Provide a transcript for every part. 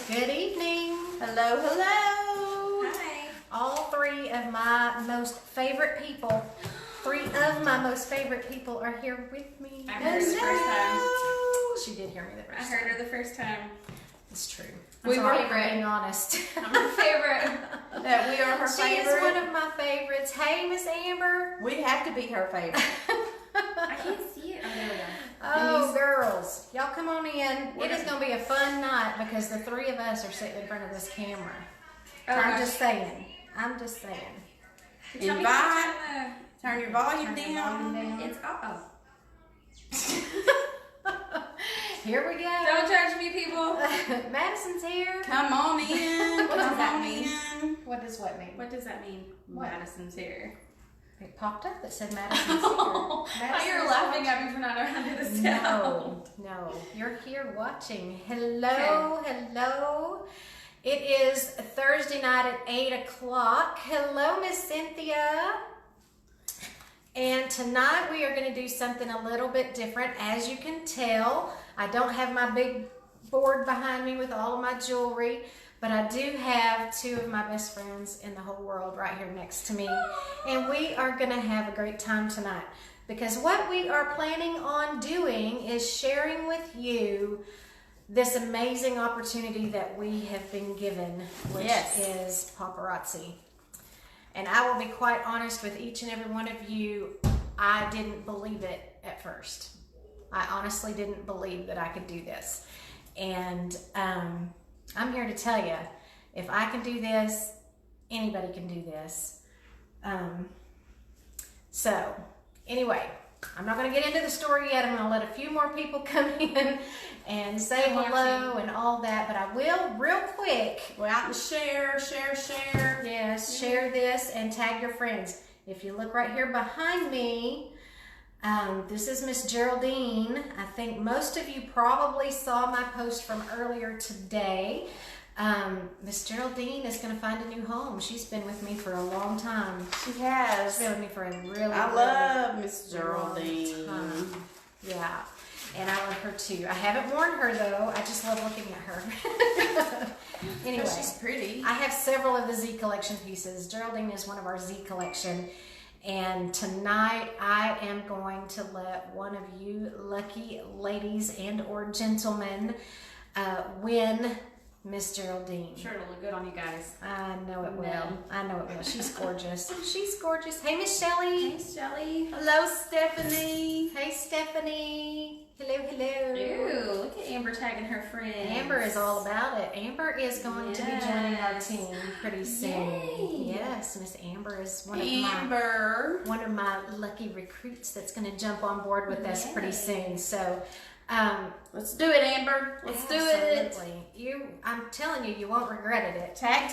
Good evening. Hello, hello. Hi. All three of my most favorite people, are here with me. I heard her the first time. She did hear me the first time. I heard her the first time. It's true. We I'm were sorry for being honest. I'm her favorite. That we are her She favorite. is one of my favorites. Hey, Miss Amber. We have to be her favorite. I can't see it. Oh, there we go. Oh, girls. Y'all come on in. It is going to be a fun night because the three of us are sitting in front of this camera. Oh, I'm just saying. Invite. Turn your volume Turn your down. volume down. It's oh. Here we go. Don't judge me, people. Madison's here. Come on in. What does that Come on mean? in. What does what mean? What does that mean? What? Madison's here. It popped up that said Madison's here. Oh, you're laughing watching. at me for not knowing how to do this sound. No. You're here watching. Hello. It is Thursday night at 8 o'clock. Hello, Miss Cynthia. And tonight we are going to do something a little bit different. As you can tell, I don't have my big board behind me with all of my jewelry, but I do have two of my best friends in the whole world right here next to me. And we are going to have a great time tonight because what we are planning on doing is sharing with you this amazing opportunity that we have been given, which is paparazzi. And I will be quite honest with each and every one of you, I didn't believe it at first. I honestly didn't believe that I could do this. And I'm here to tell you, if I can do this, anybody can do this. So, anyway, I'm not going to get into the story yet. I'm going to let a few more people come in and say hello and all that. But I will, real quick, Go out and share. yes, share this and tag your friends. If you look right here behind me, this is Miss Geraldine. I think most of you probably saw my post from earlier today. Miss Geraldine is going to find a new home. She's been with me for a long time. She has. She's been with me for a really, I love Miss Geraldine. long time. Yeah, and I love her too. I haven't worn her though. I just love looking at her. Anyway, She's pretty. I have several of the Z collection pieces. Geraldine is one of our Z collection. And tonight I am going to let one of you lucky ladies and or gentlemen win Miss Geraldine. Sure, it'll look good on you guys. I know it will. No. I know it will. She's gorgeous. She's gorgeous. Hey, Miss Shelley. Hey, Shelly. Hello, Stephanie. Hey, Stephanie. Hello. Ooh, look at Amber tagging her friend. Amber is all about it. Amber is going to be joining our Yes. team pretty soon. Yay. Yes, Miss Amber is one of my lucky recruits that's going to jump on board with us pretty soon. So, let's do it, Amber. Let's do it. absolutely. I'm telling you, you won't regret it. Tag.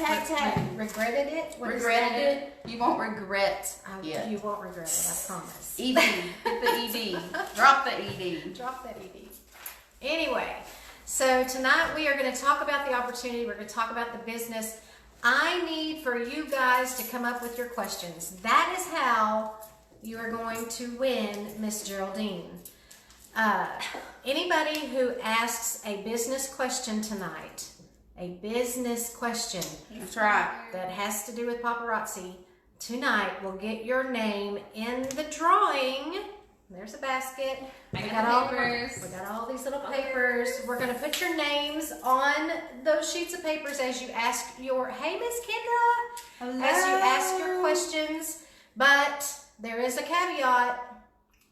Regretted it? What is Regretted that? it. You won't regret it. You won't regret it, I promise. ED. Hit the ED. Drop the ED. Drop that ED. Anyway, so tonight we are going to talk about the opportunity. We're going to talk about the business. I need for you guys to come up with your questions. That is how you are going to win Miss Geraldine. Anybody who asks a business question tonight, a business question That's right. that has to do with paparazzi, tonight will get your name in the drawing. There's a basket. I We got got the papers. We got all these little papers. We're going to put your names on those sheets of papers as you ask your, hey, Miss Kendra, Hello. as you ask your questions. But there is a caveat.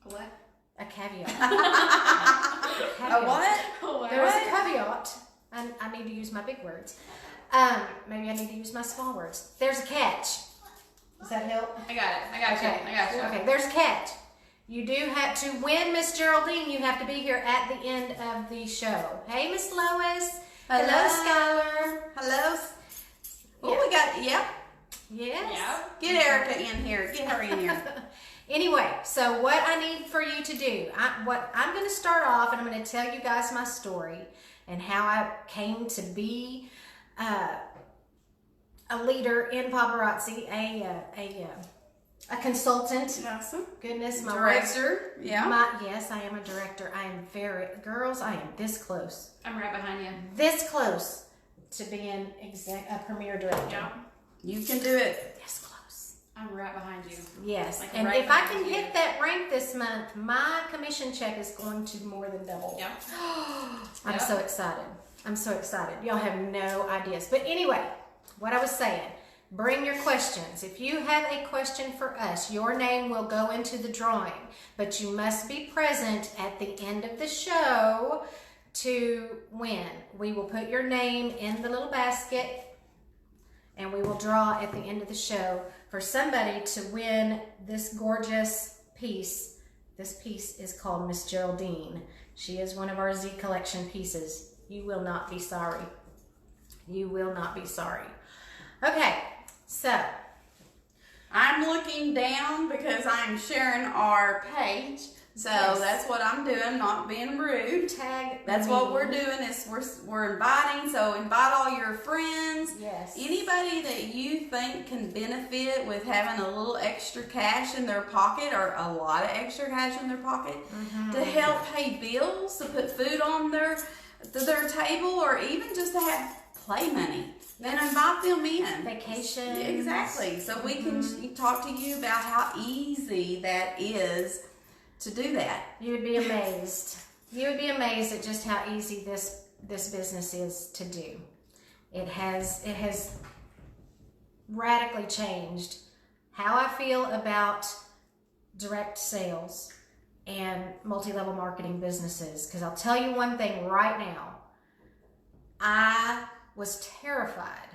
What? A caveat. A what? There is a caveat. I need to use my big words. Maybe I need to use my small words. There's a catch. Does that help? I got it. I got you. Okay, there's a catch. You do have to win Miss Geraldine. You have to be here at the end of the show. Hey, Miss Lois. Hello, Skylar. Hello. Oh, we got, Yes. Yeah. Get Erica in here. Get her in here. Anyway, so what I need for you to do, I'm going to start off and I'm going to tell you guys my story and how I came to be a leader in paparazzi, a consultant. Awesome. Goodness, my Director. Yeah. Yes, I am a director. I am girls, I am this close. I'm right behind you. This close to being a premier director. Yeah. You can do it. This close. I'm right behind you. Yes, Like and right if I behind can you. hit that rank this month, my commission check is going to more than double. Yeah. I'm Yeah. so excited. I'm so excited. Y'all have no ideas. But anyway, what I was saying, bring your questions. If you have a question for us, your name will go into the drawing, but you must be present at the end of the show to win. We will put your name in the little basket and we will draw at the end of the show for somebody to win this gorgeous piece. This piece is called Miss Geraldine. She is one of our Z collection pieces. You will not be sorry. You will not be sorry. Okay, so I'm looking down because I'm sharing our page. So Yes. that's what I'm doing, not being rude. tag. That's me. what we're doing is we're inviting. So invite all your friends. Yes. Anybody that you think can benefit with having a little extra cash in their pocket or a lot of extra cash in their pocket to help pay bills, to put food on their table, or even just to have play money. Then invite them in. Vacation. Exactly. So we can talk to you about how easy that is to do that. You would be amazed. You would be amazed at just how easy this business is to do. It has radically changed how I feel about direct sales and multi-level marketing businesses. Because I'll tell you one thing right now. I was terrified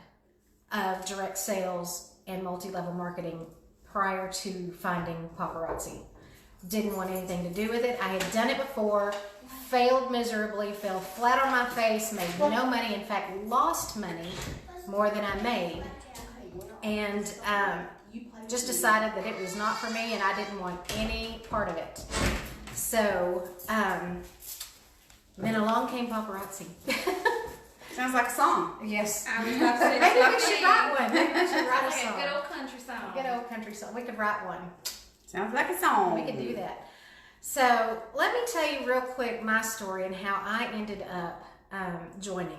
of direct sales and multi-level marketing prior to finding Paparazzi. Didn't want anything to do with it. I had done it before, failed miserably, fell flat on my face, made no money, in fact lost money more than I made, and just decided that it was not for me and I didn't want any part of it. So then along came Paparazzi. Sounds like a song. Yes. I was about to say, Maybe we it's should like write one. Maybe we should write a like a song. good old country song. Good old country song. We could write one. Sounds like a song. We could do that. So let me tell you real quick my story and how I ended up joining.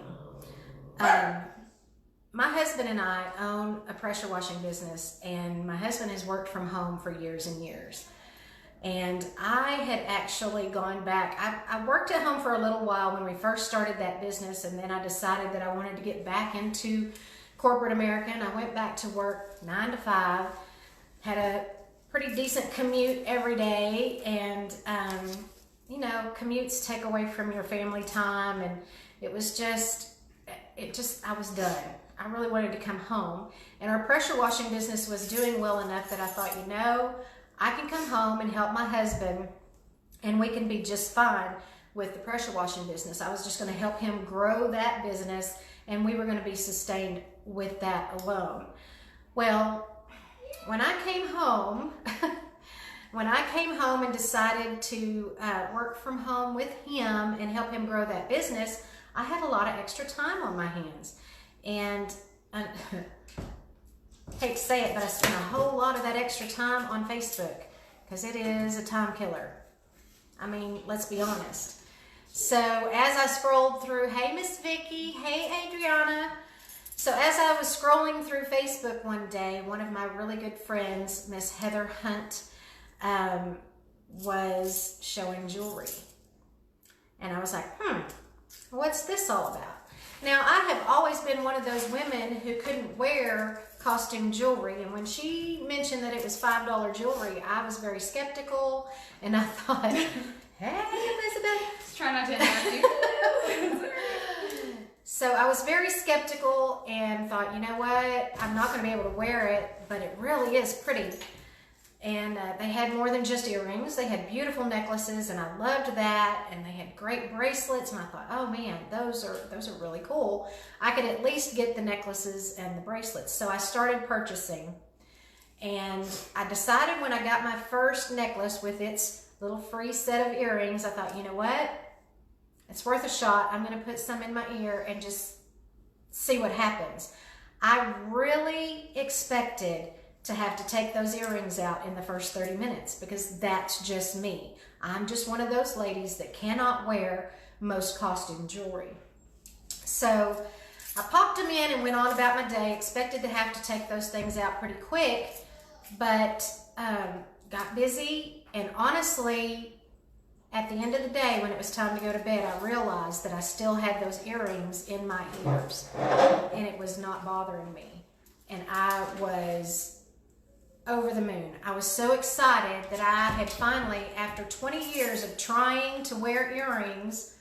My husband and I own a pressure washing business, and my husband has worked from home for years and years. And I had actually gone back. I worked at home for a little while when we first started that business, and then I decided that I wanted to get back into corporate America, and I went back to work 9 to 5, had a pretty decent commute every day, and you know, commutes take away from your family time, and it was I was done. I really wanted to come home, and our pressure washing business was doing well enough that I thought, you know, I can come home and help my husband, and we can be just fine with the pressure washing business. I was just going to help him grow that business, and we were going to be sustained with that alone. Well, when I came home, and decided to work from home with him and help him grow that business, I had a lot of extra time on my hands. And hate to say it, but I spent a whole lot of that extra time on Facebook because it is a time killer. I mean, let's be honest. So as I scrolled through, hey, Miss Vicky, hey, Adriana. So as I was scrolling through Facebook one day, one of my really good friends, Miss Heather Hunt, was showing jewelry. And I was like, what's this all about? Now, I have always been one of those women who couldn't wear costume jewelry, and when she mentioned that it was $5 jewelry, I was very skeptical, and I thought, hey, Elizabeth. Just try not to interrupt you. So I was very skeptical and thought, you know what, I'm not going to be able to wear it, but it really is pretty. And they had more than just earrings. They had beautiful necklaces, and I loved that. And they had great bracelets, and I thought, oh man, those are really cool. I could at least get the necklaces and the bracelets. So I started purchasing, and I decided when I got my first necklace with its little free set of earrings, I thought, you know what, it's worth a shot. I'm going to put some in my ear and just see what happens. I really expected to have to take those earrings out in the first 30 minutes because that's just me. I'm just one of those ladies that cannot wear most costume jewelry. So I popped them in and went on about my day, expected to have to take those things out pretty quick, but got busy, and honestly, at the end of the day, when it was time to go to bed, I realized that I still had those earrings in my ears, and it was not bothering me. And I was over the moon. I was so excited that I had finally, after 20 years of trying to wear earrings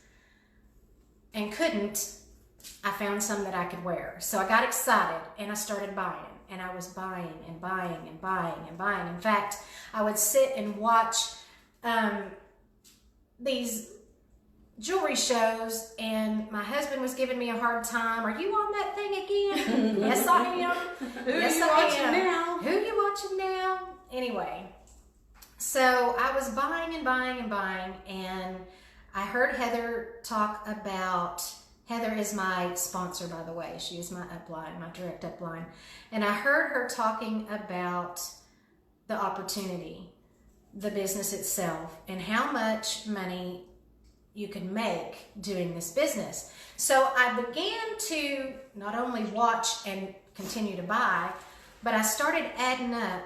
and couldn't, I found some that I could wear. So I got excited and I started buying, and I was buying and buying and buying and buying. In fact, I would sit and watch these jewelry shows, and my husband was giving me a hard time. Are you on that thing again? Yes, I am. Who Yes, are you I watching am. now? Who you watching now? Anyway, so I was buying and buying and buying, and I heard Heather talk about, Heather is my sponsor, by the way. She is my upline, my direct upline. And I heard her talking about the opportunity, the business itself, and how much money you can make doing this business. So I began to not only watch and continue to buy, but I started adding up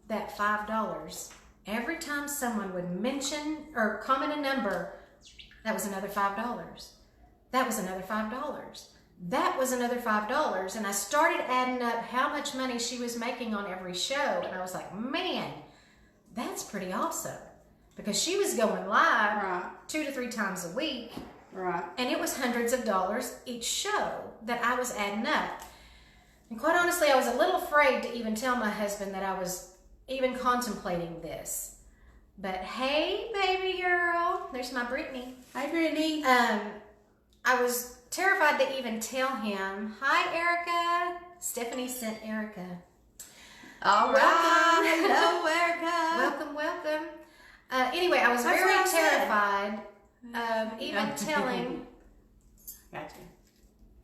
that $5. Every time someone would mention or comment a number, that was another $5. That was another $5. That was another $5. And I started adding up how much money she was making on every show. And I was like, man, that's pretty awesome. Because she was going live 2 to 3 times a week. Right. And it was hundreds of dollars each show that I was adding up. And quite honestly, I was a little afraid to even tell my husband that I was even contemplating this. But hey, baby girl, there's my Brittany. Hi, Brittany. I was terrified to even tell him. Hi, Erica. Stephanie sent Erica. All right. Hello, Erica. Welcome, welcome. Anyway, I was very terrified of even telling. Gotcha.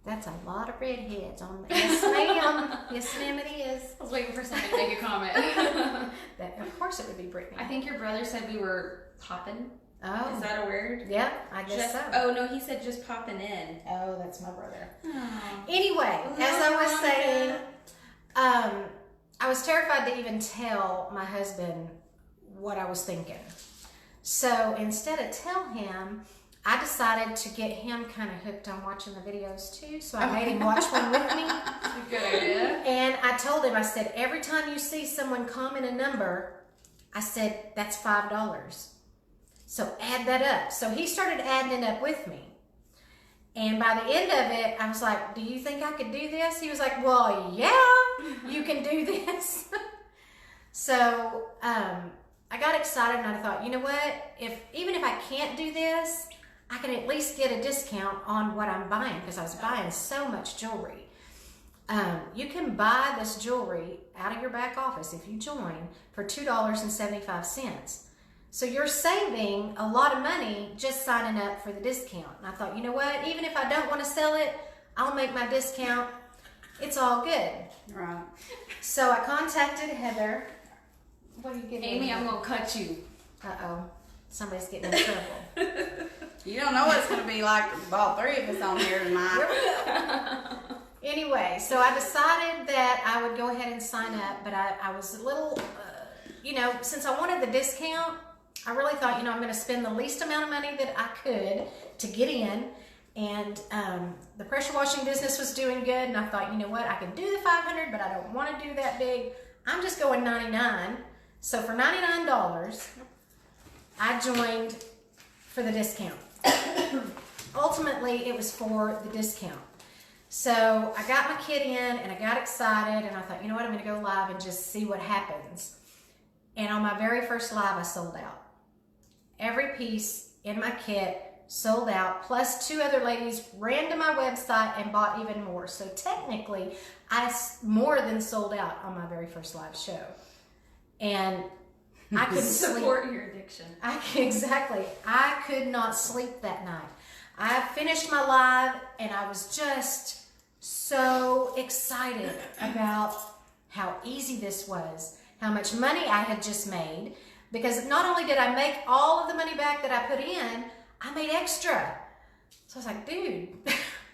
That's a lot of redheads on the. Yes, ma'am. Yes, ma'am, it is. I was waiting for somebody to make a comment. Of course it would be Brittany. I think your brother said we were popping. Oh. Is that a word? Yeah, I guess so. Oh, no, he said just popping in. Oh, that's my brother. Oh. Anyway, as I was saying, I was terrified to even tell my husband what I was thinking. So instead of tell him, I decided to get him kind of hooked on watching the videos too. So I made him watch one with me. That's a good idea. And I told him, I said, every time you see someone comment a number, I said, that's $5. So add that up. So he started adding it up with me. And by the end of it, I was like, do you think I could do this? He was like, well, yeah, you can do this. So I got excited, and I thought, you know what? Even if I can't do this, I can at least get a discount on what I'm buying, because I was buying so much jewelry. You can buy this jewelry out of your back office if you join for $2.75. So you're saving a lot of money just signing up for the discount. And I thought, you know what? Even if I don't want to sell it, I'll make my discount. It's all good. Right. So I contacted Heather. What are you getting? Amy, I'm going to cut you. Uh-oh. Somebody's getting in trouble. You don't know what it's going to be like with all 3 of us on here tonight. Anyway, so I decided that I would go ahead and sign up, but I was a little, since I wanted the discount, I really thought, I'm going to spend the least amount of money that I could to get in. And the pressure washing business was doing good, and I thought, you know what, I can do the $500, but I don't want to do that big. I'm just going $99. So for $99, I joined for the discount. Ultimately, it was for the discount. So I got my kit in, and I got excited, and I thought, you know what, I'm going to go live and just see what happens. And on my very first live, I sold out. Every piece in my kit sold out, plus 2 other ladies ran to my website and bought even more. So technically, I more than sold out on my very first live show. And I couldn't Support your addiction. Exactly. I could not sleep that night. I finished my live, and I was just so excited about how easy this was, how much money I had just made, because not only did I make all of the money back that I put in, I made extra. So I was like, dude,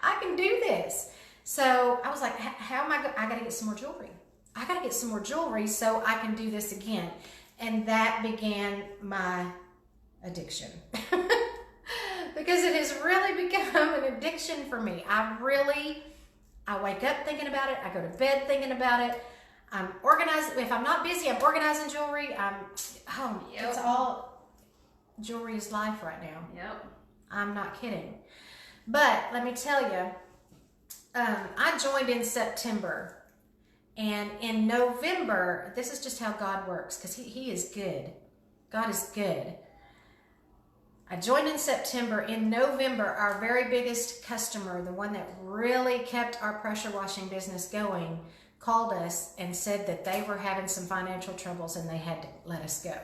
I can do this. So I was like, how am I got to get some more jewelry. I got to get some more jewelry so I can do this again. And that began my addiction. Because it has really become an addiction for me. I wake up thinking about it. I go to bed thinking about it. I'm organized. If I'm not busy, I'm organizing jewelry. It's all jewelry is life right now. Yep. I'm not kidding. But let me tell you, I joined in September. And in November, this is just how God works, because he is good. God is good. I joined in September. In November, our very biggest customer, the one that really kept our pressure washing business going, called us and said that they were having some financial troubles and they had to let us go.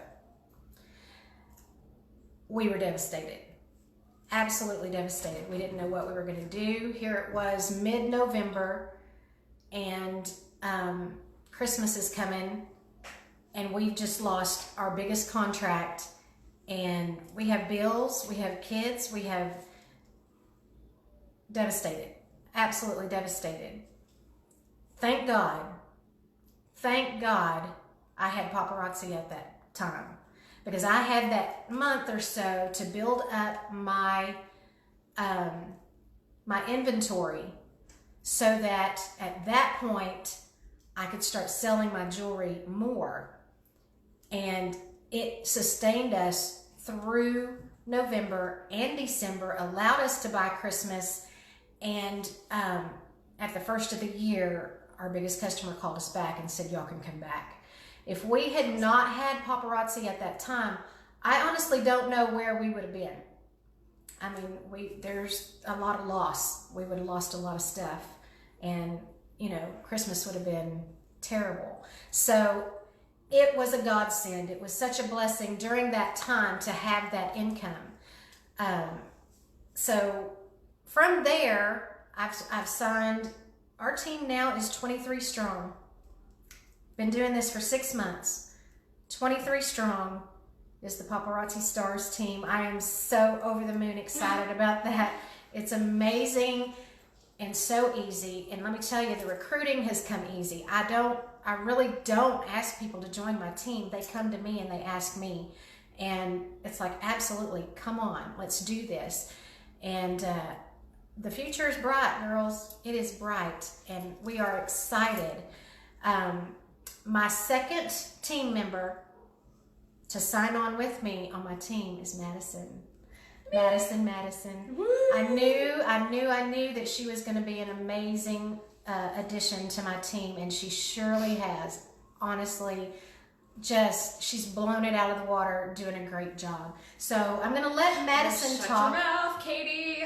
We were devastated. Absolutely devastated. We didn't know what we were going to do. Here it was mid-November, and Christmas is coming, and we've just lost our biggest contract, and we have bills, we have kids, we have devastated, absolutely devastated. Thank God I had Paparazzi at that time, because I had that month or so to build up my my inventory, so that at that point I could start selling my jewelry more. And it sustained us through November and December, allowed us to buy Christmas, and at the first of the year, our biggest customer called us back and said, y'all can come back. If we had not had Paparazzi at that time, I honestly don't know where we would have been. I mean, there's a lot of loss. We would have lost a lot of stuff, and Christmas would have been terrible. So it was a godsend. It was such a blessing during that time to have that income. So from there, I've signed. Our team now is 23 strong. Been doing this for 6 months. 23 strong is the Paparazzi Stars team. I am so over the moon excited about that. It's amazing and so easy. And let me tell you, the recruiting has come easy. I really don't ask people to join my team. They come to me and they ask me. And it's like, absolutely, come on, let's do this. And the future is bright, girls. It is bright, and we are excited. My second team member to sign on with me on my team is Madison. Madison. Woo! I knew that she was going to be an amazing addition to my team, and she surely has. Honestly, she's blown it out of the water, doing a great job. So I'm going to let Madison Shut talk. your mouth, Katie.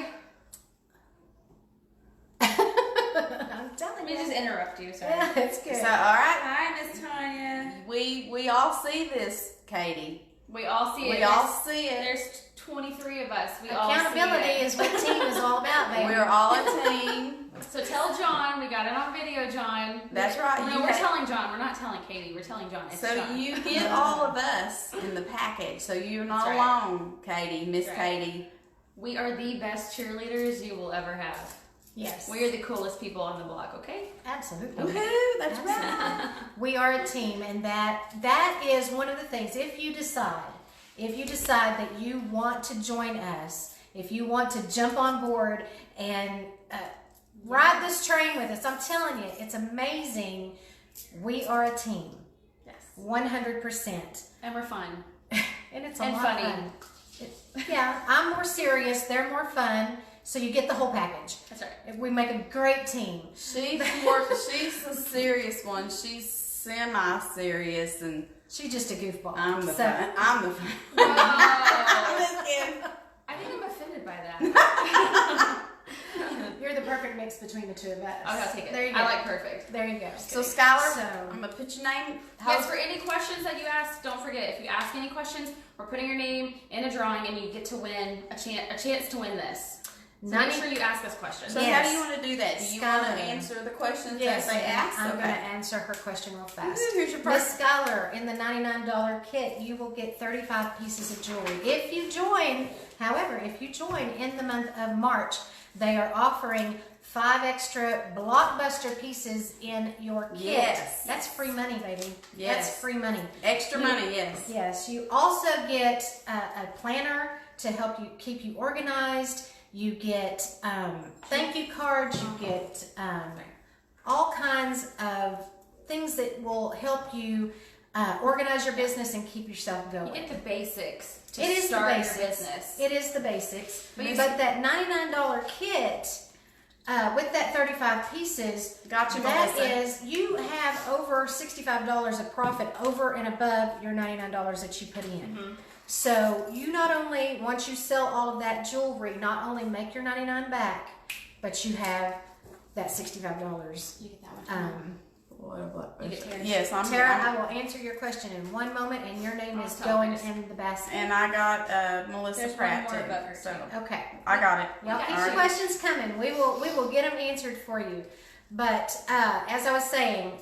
I'm telling Let me you. just interrupt you. Sorry. Yeah, it's good. So, all right, Hi, Miss Tanya. we all see this, Katie. We all see it. We all see it. There's 23 of us. We all see Accountability it. is what team is all about, baby. We're all a team. So tell John. We got it on video, John. That's right. No, we're telling John. We're not telling Katie. We're telling John. It's So John. you get all of us in the package. So you're not That's right. alone, Katie, Miss That's right. Katie. We are the best cheerleaders you will ever have. Yes. We are the coolest people on the block. Okay. Absolutely. Woohoo! That's Absolutely. right. We are a team, and that is one of the things. If you decide that you want to join us, if you want to jump on board and ride this train with us, I'm telling you, it's amazing. We are a team. Yes. 100%. And we're fun. And it's a And lot funny. of fun. Yeah, I'm more serious. They're more fun. So you get the whole package. That's right. We make a great team. She's the serious one. She's semi-serious, and She's just a goofball. I'm the So- fun. I'm the fun. Whoa. I'm just kidding. I think I'm offended by that. You're the perfect mix between the two of us. Okay, I'll take it. There you go. I like perfect. There you go. So Skylar, So- I'm gonna put your name. Yes, for any questions that you ask, don't forget, if you ask any questions, we're putting your name in a drawing and you get to win a chance to win this. So make sure you ask us questions. So Yes. how do you want to do that? Do you want to Skylar. answer the questions Yes, that they ask? I'm Okay. going to answer her question real fast. Here's your Miss first. Skylar, in the $99 kit, you will get 35 pieces of jewelry. If you join in the month of March, they are offering 5 extra blockbuster pieces in your kit. Yes. That's free money, baby. Yes. That's free money. Extra money, yes. Yes. You also get a planner to help you keep you organized. You get thank you cards. You get all kinds of things that will help you organize your business and keep yourself going. You get the basics to It is start the basics. your business. It is the basics. But But that $99 kit with that 35 pieces, Gotcha, that Melissa. is, you have over $65 of profit over and above your $99 that you put in. So you not only, once you sell all of that jewelry, not only make your $99 back, but you have that $65. You get that much. You get Tara. Yes, Tara, I will answer your question in one moment, and your name is tell going us. in the basket. and I got Melissa There's Pratt one more too. above her, So Okay. I got it. Y'all Okay. keep your questions coming. We will get them answered for you. But as I was saying,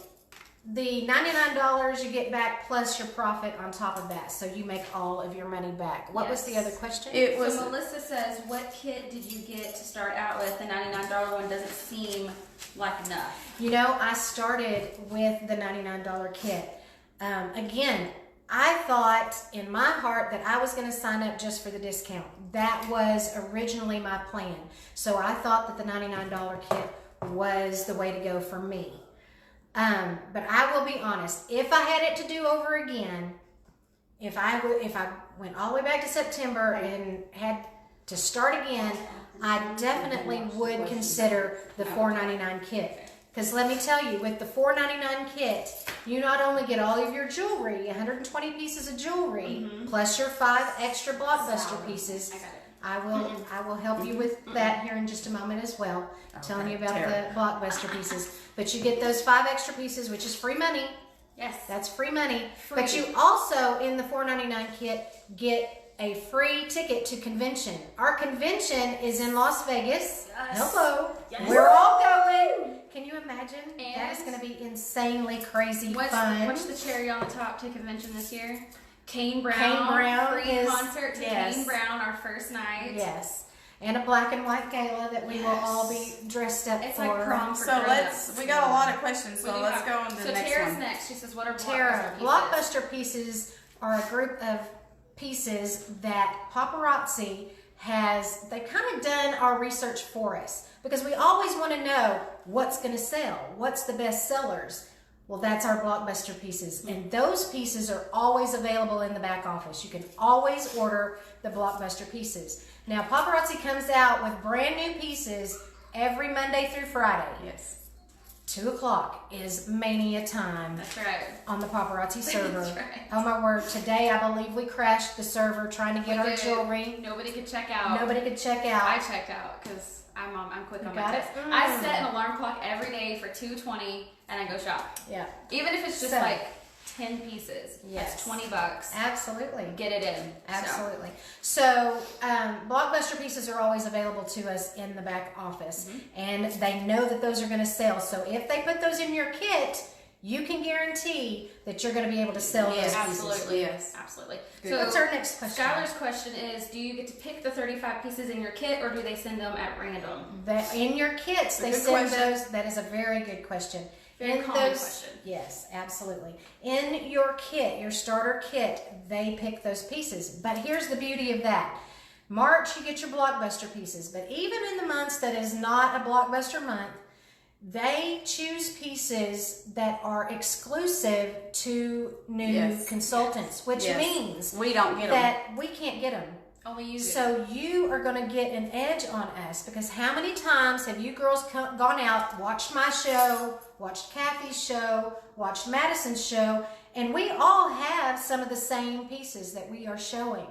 the $99 you get back plus your profit on top of that, so you make all of your money back. What was the Yes. other question? It was So Melissa says, what kit did you get to start out with? The $99 one doesn't seem like enough. You know, I started with the $99 kit. Again, I thought in my heart that I was going to sign up just for the discount. That was originally my plan. So I thought that the $99 kit was the way to go for me. But I will be honest, if I had it to do over again, if I went all the way back to September and had to start again, I definitely would consider the $4.99 kit. Because let me tell you, with the $4.99 kit, you not only get all of your jewelry, 120 pieces of jewelry, plus your 5 extra blockbuster pieces. I got it. I will help you with that here in just a moment as well, telling you about Tara. the blockbuster pieces. But you get those 5 extra pieces, which is free money. Yes. That's free money. Free. But you also, in the $4.99 kit, get a free ticket to convention. Our convention is in Las Vegas. Yes. Hello. Yes. We're all going. Can you imagine? That is And going to be insanely crazy What's fun. the cherry on the top to convention this year? Kane Brown. Kane Brown free is- concert to yes. Kane Brown, our first night. Yes. And a black and white gala that we will all be dressed up It's for. like prom for So we got a lot of questions, so let's go on to the next Tara's one. next. She says, what are Tara, blockbuster pieces are a group of pieces that Paparazzi has, they kind of done our research for us because we always want to know what's going to sell, what's the best sellers. Well, that's our blockbuster pieces, and those pieces are always available in the back office. You can always order the blockbuster pieces. Now, Paparazzi comes out with brand new pieces every Monday through Friday. Yes. 2 o'clock is mania time That's right. on the Paparazzi server. That's right. Oh my word, today I believe we crashed the server trying to get our did. jewelry. Nobody could check out. Nobody could check I out. checked out because I'm quick You on my got it? text. I set an alarm clock every day for 2:20 and I go shop. Yeah, Even if it's just So- like 10 pieces. Yes. That's $20. absolutely. Get it in. Absolutely. So, blockbuster pieces are always available to us in the back office, and they know that those are going to sell. So, if they put those in your kit, you can guarantee that you're going to be able to sell those pieces. Absolutely. Yes. Absolutely. Good. So What's our next question? Skylar's question is, do you get to pick the 35 pieces in your kit or do they send them at random? That in your kits, they Good send question. those. That is a very good question. Very in common those, question. Yes, absolutely. In your kit, your starter kit, they pick those pieces. But here's the beauty of that. March, you get your blockbuster pieces. But even in the months that is not a blockbuster month, they choose pieces that are exclusive to new Yes. consultants, which Yes. means We don't get them. that we can't get them. Only you do. So you are going to get an edge on us because how many times have you girls gone out, watched my show, watched Kathy's show, watched Madison's show, and we all have some of the same pieces that we are showing.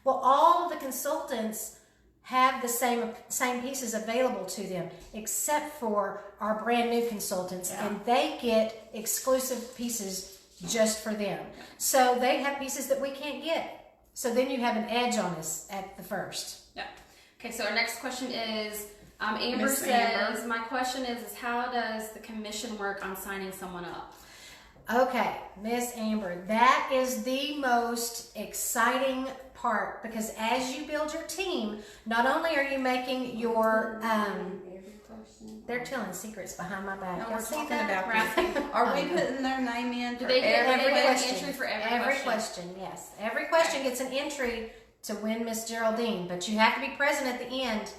Well, all of the consultants have the same pieces available to them except for our brand new consultants, and they get exclusive pieces just for them. So they have pieces that we can't get. So then you have an edge on us at the first. Yeah. Okay, so our next question is, Amber Miss says, Amber. my question is how does the commission work on signing someone up? Okay, Miss Amber, that is the most exciting part because as you build your team, not only are you making your question? They're telling secrets behind my back. No, Y'all we're see talking that? about We're asking. this. Are we putting their name in Do for they get every an question. entry for every Every question? question, yes. Every question gets an entry to win Miss Geraldine, but you have to be present at the end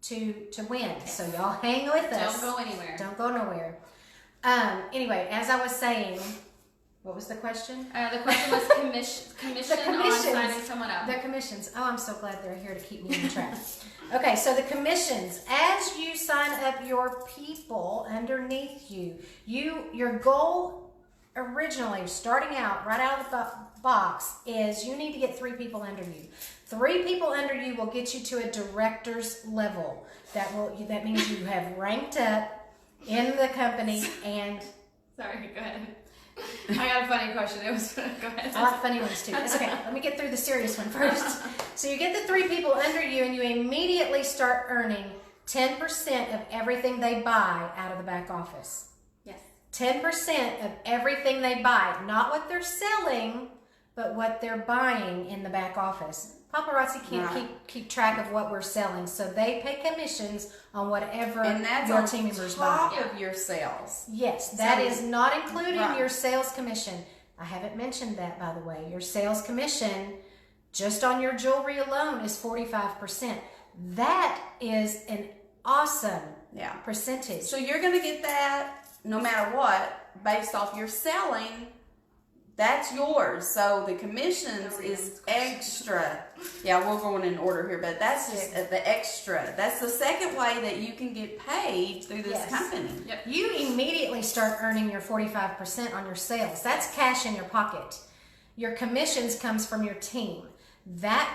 to win. So y'all hang with us. Don't go anywhere. Don't go nowhere. Anyway, as I was saying, what was the question? The question was commission on commissions. signing someone up. The commissions. Oh, I'm so glad they're here to keep me on track. Okay, so the commissions. As you sign up your people underneath you, your goal originally, starting out right out of the box, is you need to get 3 people under you. 3 people under you will get you to a director's level. That means you have ranked up in the company and. Sorry, go ahead. I got a funny question. It was go ahead. I like funny ones too. It's okay. Let me get through the serious one first. So you get the 3 people under you and you immediately start earning 10% of everything they buy out of the back office. Yes. 10% of everything they buy. Not what they're selling, but what they're buying in the back office. Paparazzi can't keep track of what we're selling, so they pay commissions on whatever And that's your on team members buy. top of your sales. Yes, that So- is not including Right. your sales commission. I haven't mentioned that, by the way. Your sales commission, just on your jewelry alone, is 45%. That is an awesome Yeah. percentage. So you're going to get that no matter what, based off your selling. That's yours. So the commissions is extra. Yeah, we're going in order here, but that's just the extra. That's the second way that you can get paid through this Yes. company. Yep. You immediately start earning your 45% on your sales. That's cash in your pocket. Your commissions comes from your team. That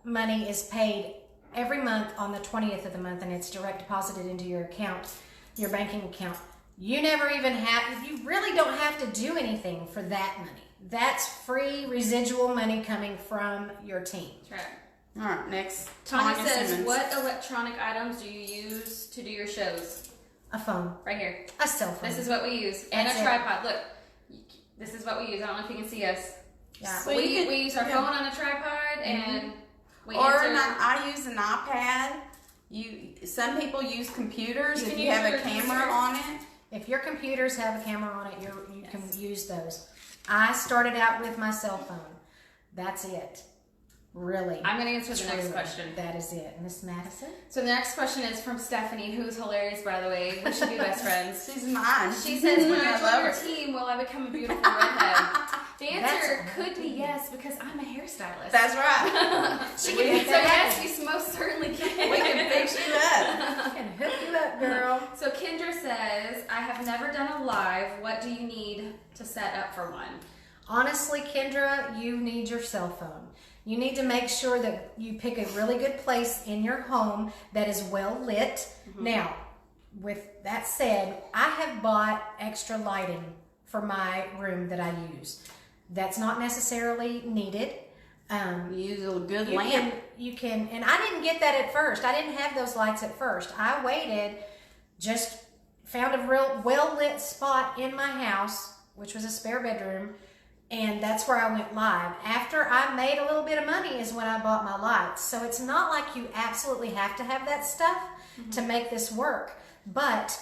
money is paid every month on the 20th of the month, and it's direct deposited into your account, your banking account. You really don't have to do anything for that money. That's free residual money coming from your team. That's right. All right, next. Tanya says, Simmons. what electronic items do you use to do your shows? A phone, Right here. a cell phone. This is what we use. And That's a it. tripod. Look. This is what we use. I don't know if you can see us. Yeah. So we you could- use our yeah. phone on a tripod and we Or answer. I use an iPad. Some people use computers You if can you use have a your camera computer. on it. If your computers have a camera on it, you can use those. I started out with my cell phone. That's it. Really. I'm going to answer the next Truly. question. That is it. Miss Madison? So the next question is from Stephanie, who's hilarious, by the way. We should be best friends. She's mine. She says, when I I join love your her. team, will I become a beautiful redhead? The answer That's could be yes, because I'm a hairstylist. That's right. She so can make that happen. yes, you most certainly can. We can fix you up. I can hook you up, girl. So Kendra says, I have never done a live. What do you need to set up for one? Honestly, Kendra, you need your cell phone. You need to make sure that you pick a really good place in your home that is well lit. Now, with that said, I have bought extra lighting for my room that I use. That's not necessarily needed. Use a good You lamp. can, and I didn't get that at first. I didn't have those lights at first. I waited, just found a real well-lit spot in my house, which was a spare bedroom, and that's where I went live. After I made a little bit of money is when I bought my lights. So it's not like you absolutely have to have that stuff to make this work. But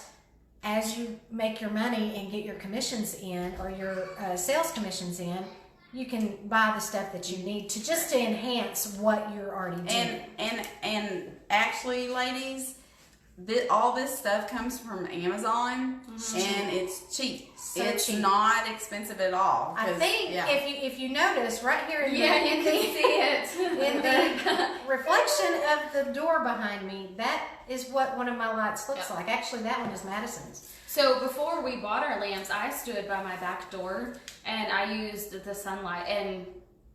as you make your money and get your commissions in, or your sales commissions in, you can buy the stuff that you need to just to enhance what you're already doing. And actually, ladies, all this stuff comes from Amazon, and it's cheap. So it's cheap. not expensive at all. I 'cause, think yeah. if you notice right here in Yeah, the, you can see it. in the reflection of the door behind me, that is what one of my lights looks like. Actually, that one is Madison's. So before we bought our lamps, I stood by my back door and I used the sunlight. And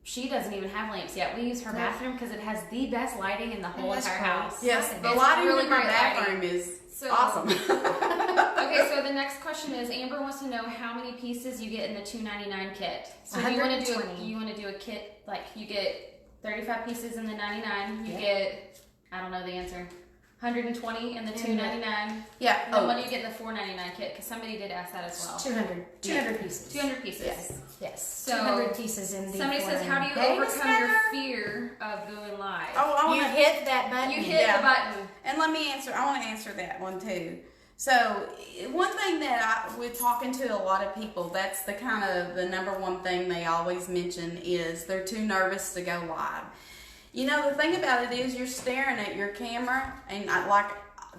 she doesn't even have lamps yet. We use her bathroom because it has the best lighting in the whole is entire cool. house. Yes, the It's lighting really in my great bathroom lighting. is So- awesome. Okay, so the next question is Amber wants to know how many pieces you get in the $2.99 kit. So you want to do 120. a kit like you get 35 pieces in the 99. You Yeah. get I don't know the answer. 120 and the $2.99. Yeah. And then what do you get in the $4.99 kit? Because somebody did ask that as well. 200 pieces. 200 pieces. Yes. So 200 pieces in the somebody says, how do you Hey, Miss overcome your Heather. fear of going live? Oh, You hit that button. You hit the button. And let me answer. I want to answer that one too. So one thing that we're talking to a lot of people, that's the kind of the number one thing they always mention is they're too nervous to go live. You know, the thing about it is you're staring at your camera, and like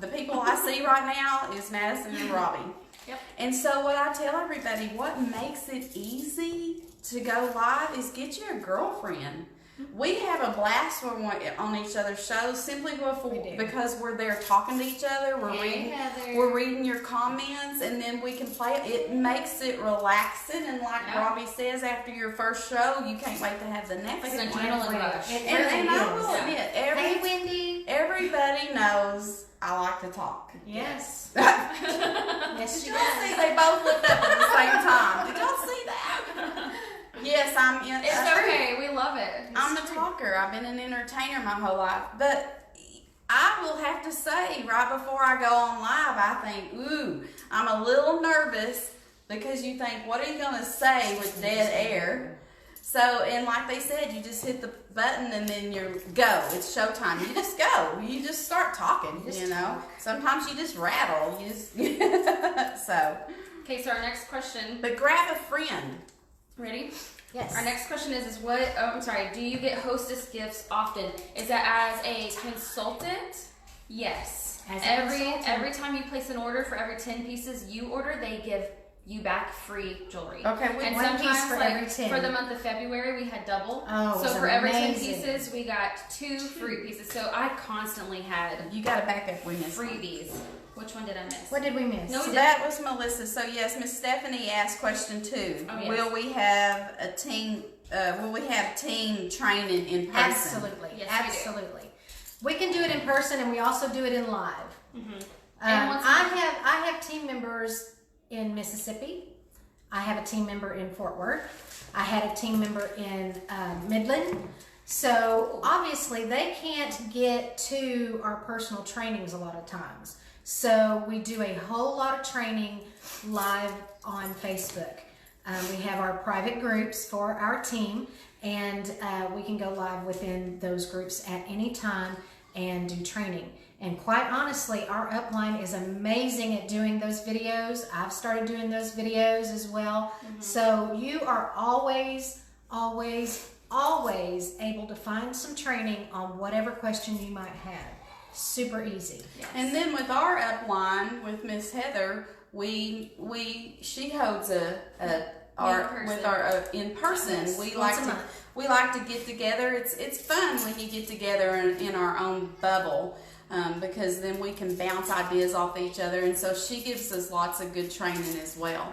the people I see right now is Madison and Robbie. Yep. And so what I tell everybody, what makes it easy to go live is get you a girlfriend. We have a blast when we're on each other's shows simply because we're there talking to each other. We're reading your comments, and then we can play it. It makes it relaxing, and like Robbie says, after your first show, you can't wait to have the next Like an one. adrenaline rush. And I will admit, Hey, Wendy. everybody knows I like to talk. Yes. Did Yes, she y'all does. see they both looked up at the same time? Did y'all see that? Yes, I'm in. It's okay. We love it. I'm a talker. I've been an entertainer my whole life. But I will have to say, right before I go on live, I think, ooh, I'm a little nervous because you think, what are you going to say with dead air? So, and like they said, you just hit the button and then you go. It's showtime. You just go. You just start talking, you know. Sometimes you just rattle. You just so. Okay, so our next question. But grab a friend. Ready? Yes. Our next question is what, do you get hostess gifts often? Is that as a consultant? Yes. As a consultant. Every time you place an order, for every 10 pieces you order, they give you back free jewelry. Okay, and one piece sometimes for every 10. For the month of February, we had double. Oh, so for every 10 amazing. pieces, we got 2 free pieces. So I constantly had You got to back up with Miss. freebies. Which one did I miss? What did we miss? No, So that was Melissa. So yes, Miss Stephanie asked question 2. Oh, yes. Will we have a team? Will we have team training in person? Absolutely. Yes, Absolutely. We can do it in person, and we also do it in live. Mm-hmm. I have team members in Mississippi. I have a team member in Fort Worth. I had a team member in Midland. So obviously they can't get to our personal trainings a lot of times. So we do a whole lot of training live on Facebook. We have our private groups for our team, and we can go live within those groups at any time and do training. And quite honestly, our upline is amazing at doing those videos. I've started doing those videos as well. Mm-hmm. So you are always able to find some training on whatever question you might have. Super easy. Yes. And then with our upline with Miss Heather, she holds in person. Yes. We Once like a to month. we like to get together. It's fun when you get together in our own bubble. Because then we can bounce ideas off each other, and so she gives us lots of good training as well.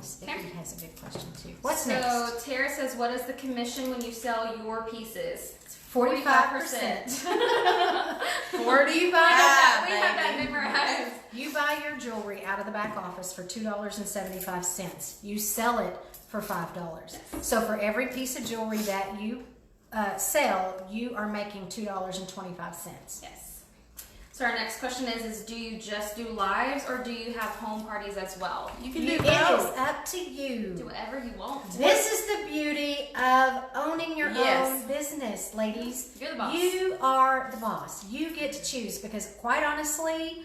Sticky has a good question too. What's so next? Tara says, what is the commission when you sell your pieces? It's 45%. 45. We have that memorized. You buy your jewelry out of the back office for $2.75. You sell it for $5. So for every piece of jewelry that you sell, you are making $2.25. Yes. So our next question is do you just do lives or do you have home parties as well? You can do It both. is up to you. Do whatever you want. This is the beauty of owning your Yes. own business, ladies. You're the boss. You are the boss. You get to choose because quite honestly,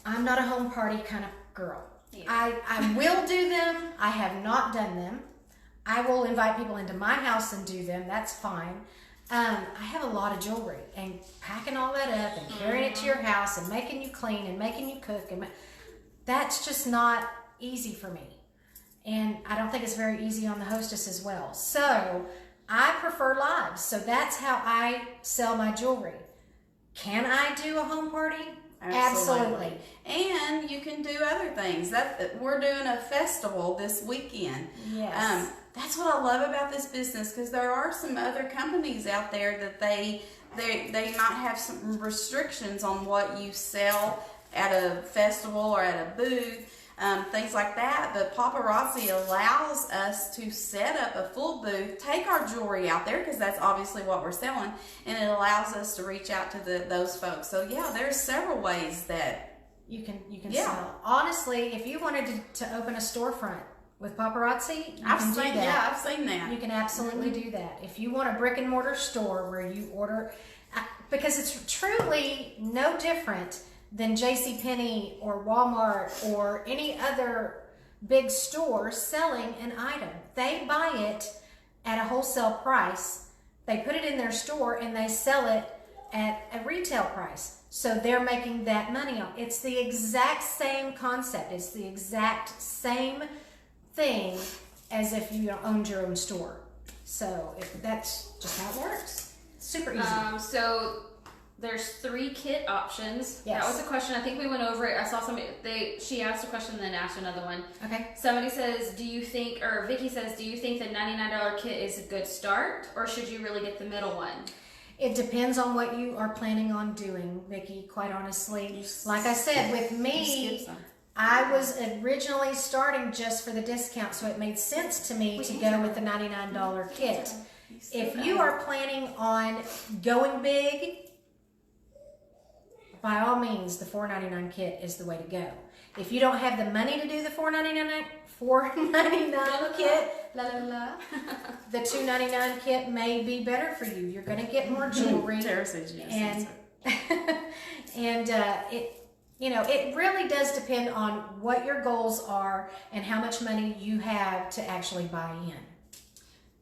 I'm not a home party kind of girl. Yeah. I will do them. I have not done them. I will invite people into my house and do them. That's fine. I have a lot of jewelry, and packing all that up and carrying it to your house and making you clean and making you cook, and that's just not easy for me. And I don't think it's very easy on the hostess as well. So I prefer lives. So that's how I sell my jewelry. Can I do a home party? Absolutely. And you can do other things. We're doing a festival this weekend. Yes. That's what I love about this business, because there are some other companies out there that they might have some restrictions on what you sell at a festival or at a booth. things like that. But Paparazzi allows us to set up a full booth, take our jewelry out there, because that's obviously what we're selling, and it allows us to reach out to those folks. So yeah, there's several ways that you can sell. Honestly, if you wanted to open a storefront with Paparazzi, I've seen that. You can absolutely do that. If you want a brick and mortar store where you order, because it's truly no different than JCPenney or Walmart or any other big store selling an item. They buy it at a wholesale price, they put it in their store, and they sell it at a retail price. So they're making that money on. It's the exact same concept. It's the exact same thing as if you owned your own store. So that's just how it works. Super easy. So there's 3 kit options. Yes. That was a question. I think we went over it. I saw she asked a question and then asked another one. Okay. Somebody says, Vicky says, do you think the $99 kit is a good start, or should you really get the middle one? It depends on what you are planning on doing, Vicki, quite honestly. Like I said, with me, I was originally starting just for the discount, so it made sense to me to go with the $99 kit. If you are planning on going big, by all means, the $4.99 kit is the way to go. If you don't have the money to do the $4.99 kit, the $2.99 kit may be better for you. You're going to get more jewelry, and it really does depend on what your goals are and how much money you have to actually buy in.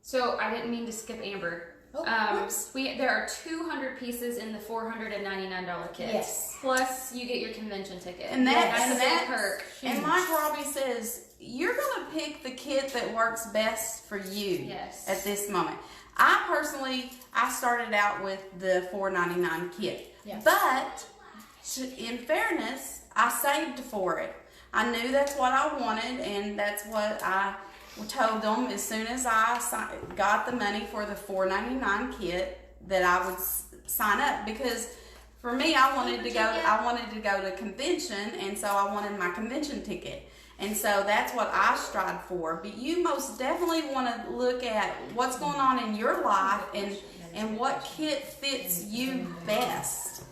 So I didn't mean to skip Amber. There are 200 pieces in the $499 kit. Yes. Plus, you get your convention ticket. And that's a perk. And like Robbie says, you're going to pick the kit that works best for you at this moment. I started out with the $4.99 kit. Yes. But in fairness, I saved for it. I knew that's what I wanted, and that's what I told them as soon as I got the money for the $4.99 kit that I would sign up, because for me, I wanted to go to convention, and so I wanted my convention ticket. And so that's what I strive for. But you most definitely want to look at what's going on in your life and what kit fits you best.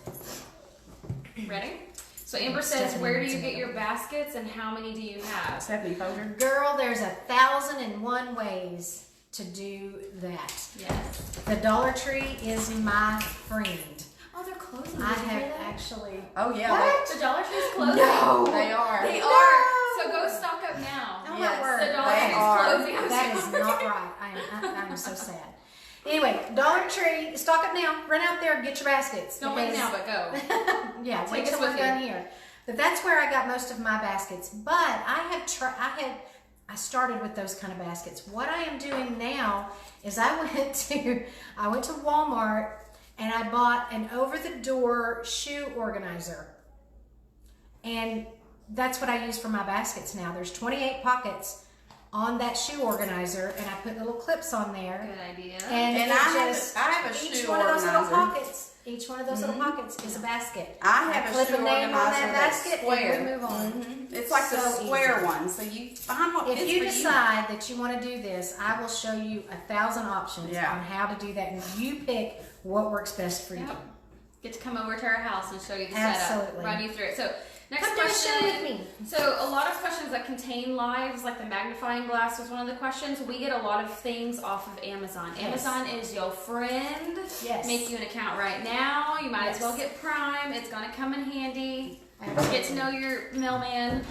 Ready? So Amber says, where do you get your baskets and how many do you have? Stephanie Folger. Girl, there's 1,001 ways to do that. Yes. The Dollar Tree is my friend. Oh, they're closing. I have actually. Oh yeah. What? The Dollar Tree's closing. No, they are. They No. are. So go stock up now. Oh, Yes, my word. The Dollar they Tree's are. closing. That is not right. I am so sad. Anyway, Dollar Tree, stock up now. Run out there and get your baskets. Don't wait now, but go. Yeah, Take wait us till we're with done here. But that's where I got most of my baskets. But I started with those kind of baskets. What I am doing now is I went to Walmart and I bought an over-the-door shoe organizer. And that's what I use for my baskets now. There's 28 pockets on that shoe organizer, and I put little clips on there. Good idea. And I have a each shoe one of those little organizer. pockets. Each one of those little pockets is a basket. I have a clip shoe a name on organizer that that's basket square. and we move on. It's like the So square easy. one, so you find what fits If you for decide that you want to do this, I will show you 1,000 options on how to do that, and you pick what works best for you. Yep. Get to come over to our house and show you the Absolutely. setup, run you through it. So next Come do a question. show with me. So a lot of questions that contain lives, like the magnifying glass was one of the questions. We get a lot of things off of Amazon. Yes. Amazon is your friend. Yes. Make you an account right now. You might as Yes. well get Prime. It's gonna come in handy. Absolutely. Get to know your mailman.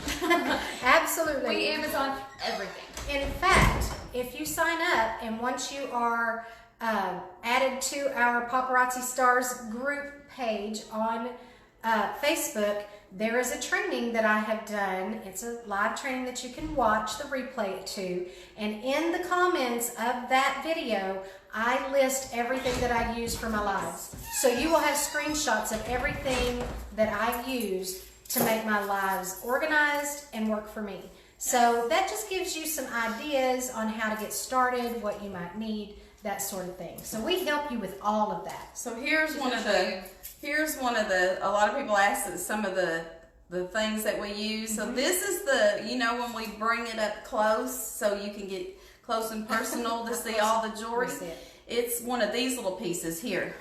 Absolutely. We Amazon everything. And in fact, if you sign up and once you are added to our Paparazzi Stars group page on Facebook, there is a training that I have done. It's a live training that you can watch the replay to. And in the comments of that video, I list everything that I use for my lives. So you will have screenshots of everything that I use to make my lives organized and work for me. So that just gives you some ideas on how to get started, what you might need, that sort of thing. So we help you with all of that. So here's one of the, a lot of people ask that some of the the things that we use. So this is the, you know, when we bring it up close so you can get close and personal to see all the jewelry. It's one of these little pieces here.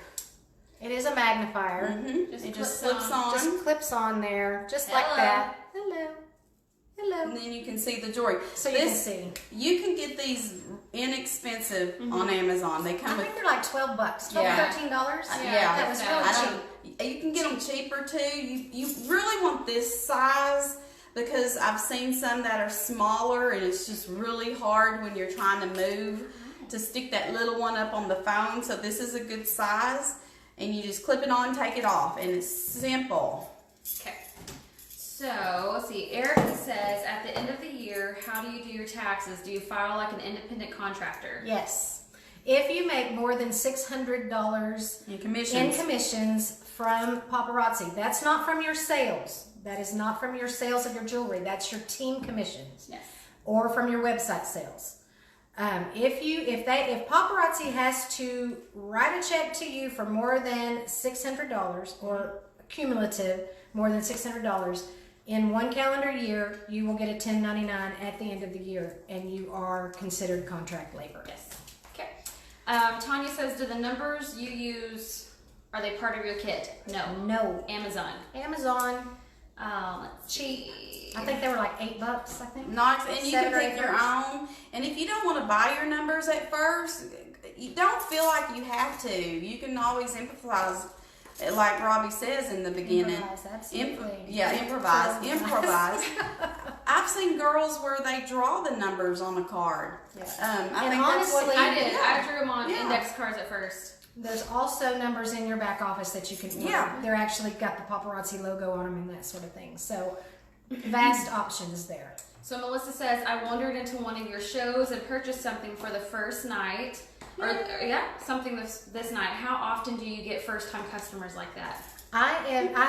It is a magnifier. It just slips on. Just clips on there, just like that. Hello. Hello. And then you can see the jewelry. So you can see. You can get these inexpensive on Amazon. They come I with, think they're like $12, $13. Yeah. That was really cheap. You can get them cheaper too. You really want this size because I've seen some that are smaller and it's just really hard when you're trying to move to stick that little one up on the phone. So this is a good size, and you just clip it on, take it off, and it's simple. Okay. So, let's see. Erica says, at the end of the year, how do you do your taxes? Do you file like an independent contractor? Yes. If you make more than $600 In commissions. in commissions from Paparazzi, that's not from your sales. That is not from your sales of your jewelry. That's your team commissions. Yes. Or from your website sales. If Paparazzi has to write a check to you for more than $600 or cumulative more than $600 in one calendar year, you will get a 1099 at the end of the year, and you are considered contract labor. Yes. Okay. Tanya says, do the numbers you use, are they part of your kit? No. Amazon. Let's see. I think they were like $8, I think. And you can pick your own. And if you don't want to buy your numbers at first, you don't feel like you have to. You can always improvise, like Robbie says in the beginning. Improvise, absolutely. Improvise. I've seen girls where they draw the numbers on a card. Yeah. I think that's what I did. I drew them on index cards at first. There's also numbers in your back office that you can order. Yeah. They're actually got the Paparazzi logo on them and that sort of thing. So vast options there. So Melissa says, I wandered into one of your shows and purchased something for the first night. Something this night. How often do you get first-time customers like that? I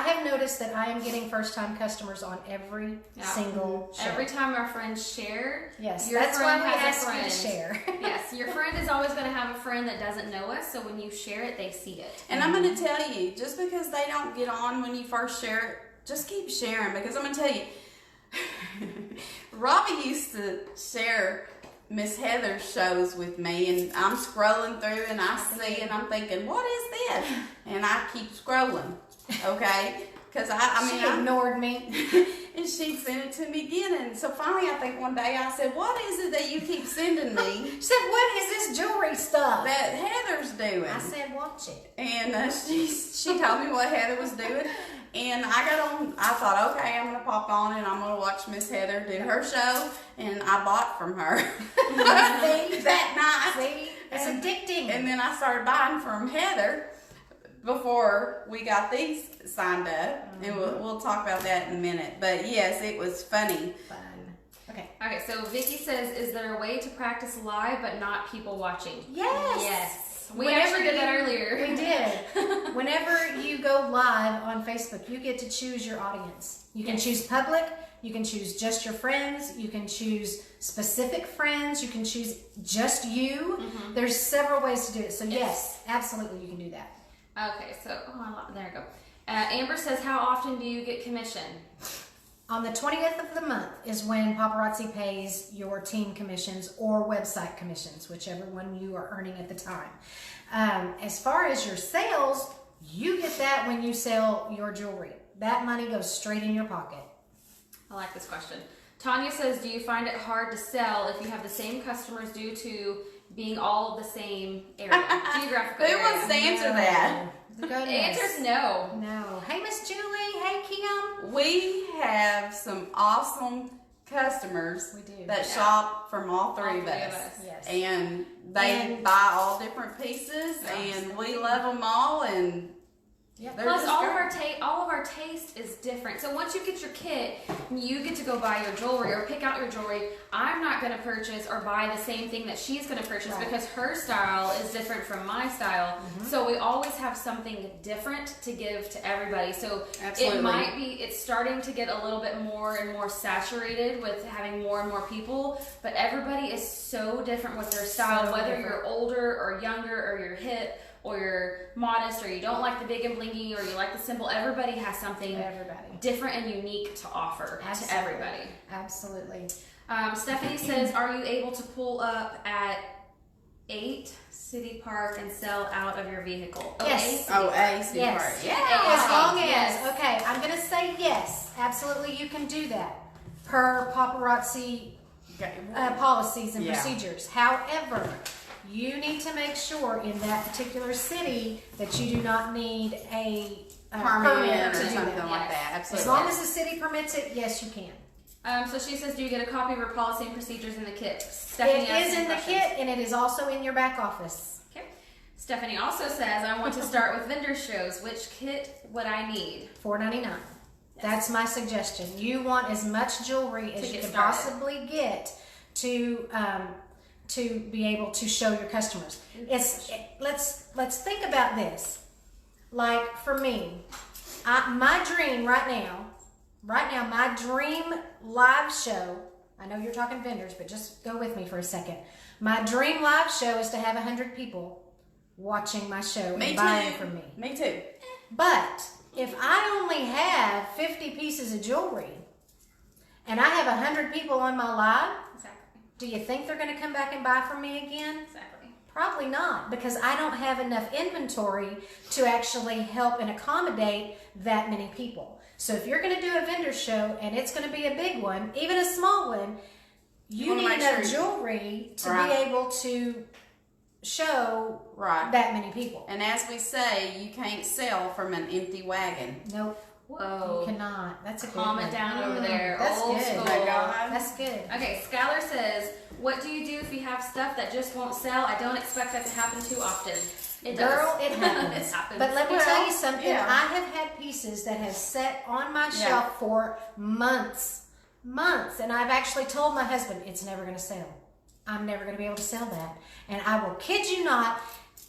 have noticed that I am getting first-time customers on every single show. Every time our friends share, yes, your that's friend why we has ask a friend. you to share. Yes, your friend is always going to have a friend that doesn't know us, so when you share it, they see it. And I'm going to tell you, just because they don't get on when you first share it, just keep sharing, because I'm going to tell you, Robbie used to share Miss Heather's shows with me, and I'm scrolling through and I see and I'm thinking, what is this? And I keep scrolling, okay? Because she ignored me. And she sent it to me again, and so finally I think one day I said, what is it that you keep sending me? She said, what is this jewelry stuff that Heather's doing? I said, watch it. And she told me what Heather was doing. And I got on, I thought, okay, I'm going to pop on and I'm going to watch Miss Heather do her show. And I bought from her that night. See? It's addicting. And then I started buying from Heather before we got these signed up. And we'll talk about that in a minute. But yes, it was funny. Fun. Okay. Okay, so Vicky says, is there a way to practice live but not people watching? Yes. We actually did that earlier. We did. Whenever you go live on Facebook, you get to choose your audience. You can choose public. You can choose just your friends. You can choose specific friends. You can choose just you. There's several ways to do it. So yes, absolutely you can do that. Okay, so there we go. Amber says, how often do you get commission? On the 20th of the month is when Paparazzi pays your team commissions or website commissions, whichever one you are earning at the time. As far as your sales, you get that when you sell your jewelry. That money goes straight in your pocket. I like this question. Tanya says, do you find it hard to sell if you have the same customers due to being all of the same area, geographical area? Who wants to answer that? The answer's no. No. Hey, Miss Julie. Hey, Kim. We have some awesome customers that shop from all three of us. Yes. And they buy all different pieces, and we love them all. And plus, all of our taste is different. So once you get your kit, you get to go buy your jewelry or pick out your jewelry. I'm not going to purchase or buy the same thing that she's going to purchase because her style is different from my style. So we always have something different to give to everybody. So it's starting to get a little bit more and more saturated with having more and more people, but everybody is so different with their style, whether you're older or younger or you're hip or you're modest, or you don't like the big and blingy, or you like the simple. Everybody has something different and unique to offer to everybody. Absolutely. Stephanie says, are you able to pull up at 8 City Park and sell out of your vehicle? Yes. A City Yes. Park. Yeah. As long as, Yes. okay, I'm going to say yes. Absolutely, you can do that per paparazzi policies and procedures. However, you need to make sure in that particular city that you do not need a permit or to do something that. like that. Absolutely. As long as the city permits it, yes, you can. So she says, do you get a copy of her policy and procedures in the kit? It is in the kit, and it is also in your back office. Okay. Stephanie also says, I want to start with vendor shows. Which kit would I need? $4.99. That's my suggestion. You want as much jewelry as you can possibly get to be able to show your customers. Let's think about this. Like for me, my dream right now, my dream live show. I know you're talking vendors, but just go with me for a second. My dream live show is to have 100 people watching my show and buying from me. Me too. But if I only have 50 pieces of jewelry and I have 100 people on my live, do you think they're going to come back and buy from me again? Exactly. Probably not, because I don't have enough inventory to actually help and accommodate that many people. So if you're going to do a vendor show and it's going to be a big one, even a small one, you need enough jewelry to be able to show that many people. And as we say, you can't sell from an empty wagon. Nope. Whoa. You cannot. That's a good Comment down over there. That's Old good. school. That's good. Okay, Skylar says, what do you do if you have stuff that just won't sell? I don't expect that to happen too often. It Girl, does. it happens. It happens. But let me tell you something. Yeah. I have had pieces that have sat on my shelf for months. And I've actually told my husband, it's never going to sell. I'm never going to be able to sell that. And I will kid you not,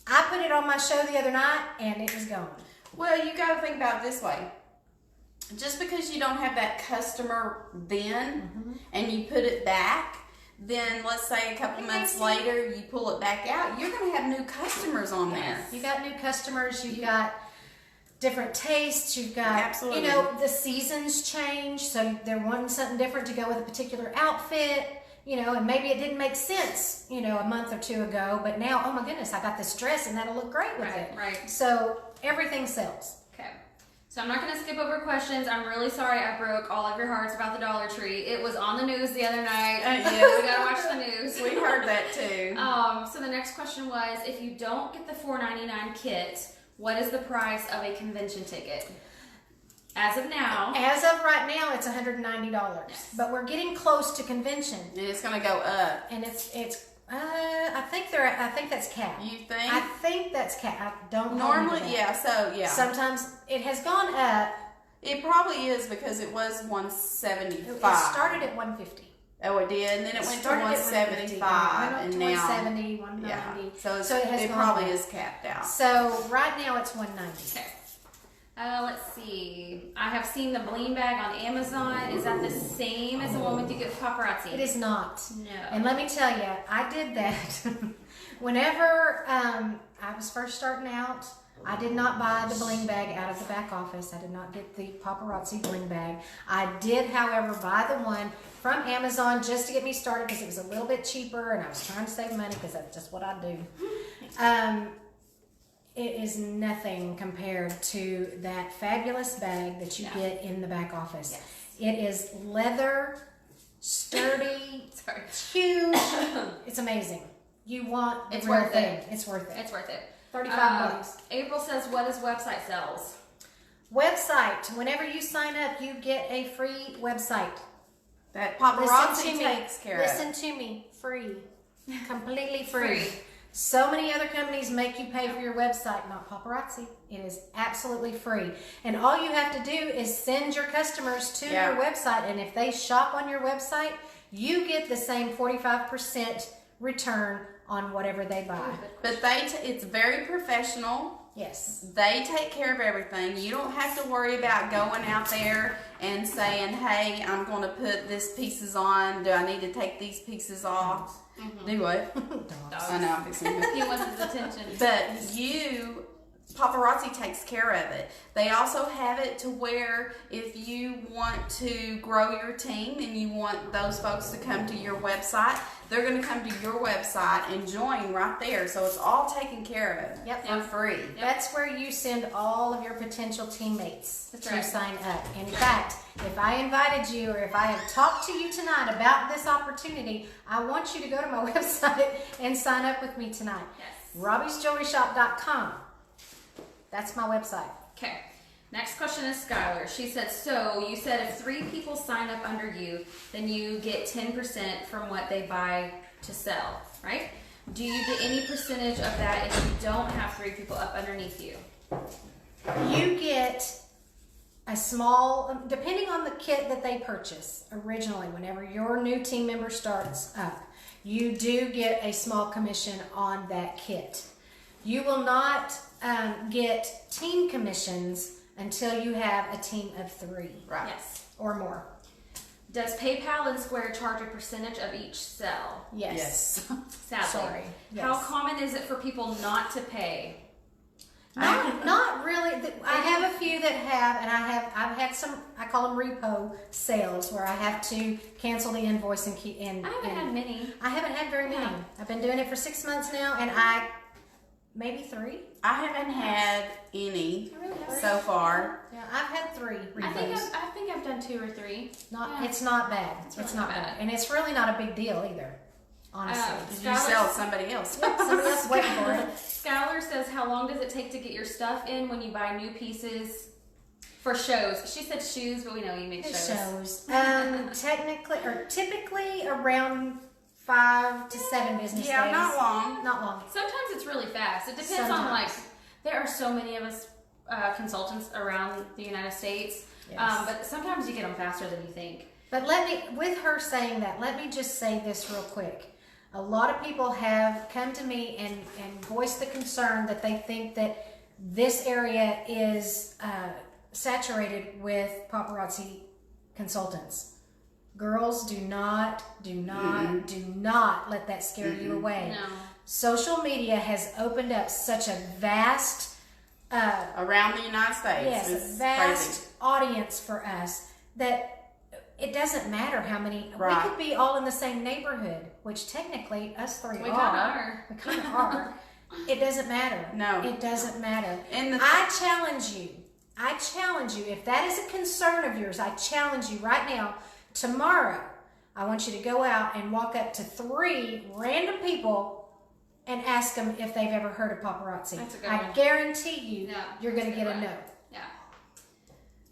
I put it on my show the other night and it was gone. Well, you got to think about it this way. Just because you don't have that customer then and you put it back, then let's say a couple months later you pull it back out, you're going to have new customers on there. You got new customers, you've got different tastes, you've got, Absolutely. you know, the seasons change, so they're wanting something different to go with a particular outfit, you know, and maybe it didn't make sense, you know, a month or two ago, but now, oh my goodness, I got this dress and that'll look great with it. Right. So everything sells. Okay. So I'm not going to skip over questions. I'm really sorry I broke all of your hearts about the Dollar Tree. It was on the news the other night. Yeah. We got to watch the news. We heard that too. So the next question was, if you don't get the $4.99 kit, what is the price of a convention ticket? As of now. As of right now, it's $190. Yes. But we're getting close to convention. And it's going to go up. And I think that's capped. You think? I think that's capped. I don't know. Normally, yeah. Sometimes it has gone up. It probably is because it was $175. It started at $150. Oh, it did, and then it went to $175, and now $170, $190. yeah. So it has it gone probably up. is capped out. So right now it's $190. Okay. Let's see. I have seen the bling bag on Amazon. Is that the same as the one with you get Paparazzi? It is not. No. And let me tell you, I did that whenever I was first starting out. I did not buy the bling bag out of the back office. I did not get the Paparazzi bling bag. I did, however, buy the one from Amazon just to get me started because it was a little bit cheaper and I was trying to save money because that's just what I do. It is nothing compared to that fabulous bag that you get in the back office. Yes. It is leather, sturdy, it's huge. It's amazing. You want the real thing. It's worth it. It's worth it. $35. April says, what is website sells? Website. Whenever you sign up, you get a free website. That Paparazzi takes care of. Listen to me. Free. Completely free. So many other companies make you pay for your website, not Paparazzi. It is absolutely free. And all you have to do is send your customers to your website, and if they shop on your website, you get the same 45% return on whatever they buy. But it's very professional. Yes. They take care of everything. You don't have to worry about going out there and saying, hey, I'm going to put this pieces on. Do I need to take these pieces off? Do what? I know. I'm fixing to- He wants his attention. But Paparazzi takes care of it. They also have it to where if you want to grow your team and you want those folks to come to your website, they're going to come to your website and join right there. So it's all taken care of for free. That's where you send all of your potential teammates That's to right. sign up. In fact, if I invited you or if I have talked to you tonight about this opportunity, I want you to go to my website and sign up with me tonight. Yes. Robbie'sJewelryShop.com. That's my website. Okay. Next question is Skylar. She said, so you said if 3 people sign up under you, then you get 10% from what they buy to sell, right? Do you get any percentage of that if you don't have 3 people up underneath you? You get a small, depending on the kit that they purchase originally, whenever your new team member starts up, you do get a small commission on that kit. You will not get team commissions until you have a team of 3, Right. Yes. or more. Does PayPal and Square charge a percentage of each sell? Yes. Sadly. Sorry. Yes. How common is it for people not to pay? Not really. I have a few that have, and I've had some. I call them repo sales, where I have to cancel the invoice and keep. I haven't had many. I haven't had very many. Yeah. I've been doing it for 6 months now, and maybe 3. I haven't had any so far. Yeah, I've had 3 repos. I think I've done 2 or 3. It's not bad. It's really not not bad, bad. and it's really not a big deal either. Honestly, Did you sell somebody else? somebody else waiting for it. Skylar says, how long does it take to get your stuff in when you buy new pieces for shows? She said shoes, but we know you make It shows. shows. Typically around 5 to 7 business days. Yeah, not long. Not long. Sometimes it's really fast. It depends on, Sometimes. like, there are so many of us consultants around the United States, Yes. but sometimes you get them faster than you think. But with her saying that, let me just say this real quick. A lot of people have come to me and voiced the concern that they think that this area is saturated with paparazzi consultants. Girls, do not let that scare you away. No. Social media has opened up such a vast, Around the United States. yes, It's a vast crazy. audience for us that it doesn't matter how many. Right. We could be all in the same neighborhood, which technically us 3 We are. kind of are. We kind of are. It doesn't matter. No. It doesn't matter. And I challenge you. If that is a concern of yours, I challenge you right now. Tomorrow, I want you to go out and walk up to 3 random people and ask them if they've ever heard of paparazzi. That's a good I one. guarantee you, Yeah, you're going to that's a get a good no.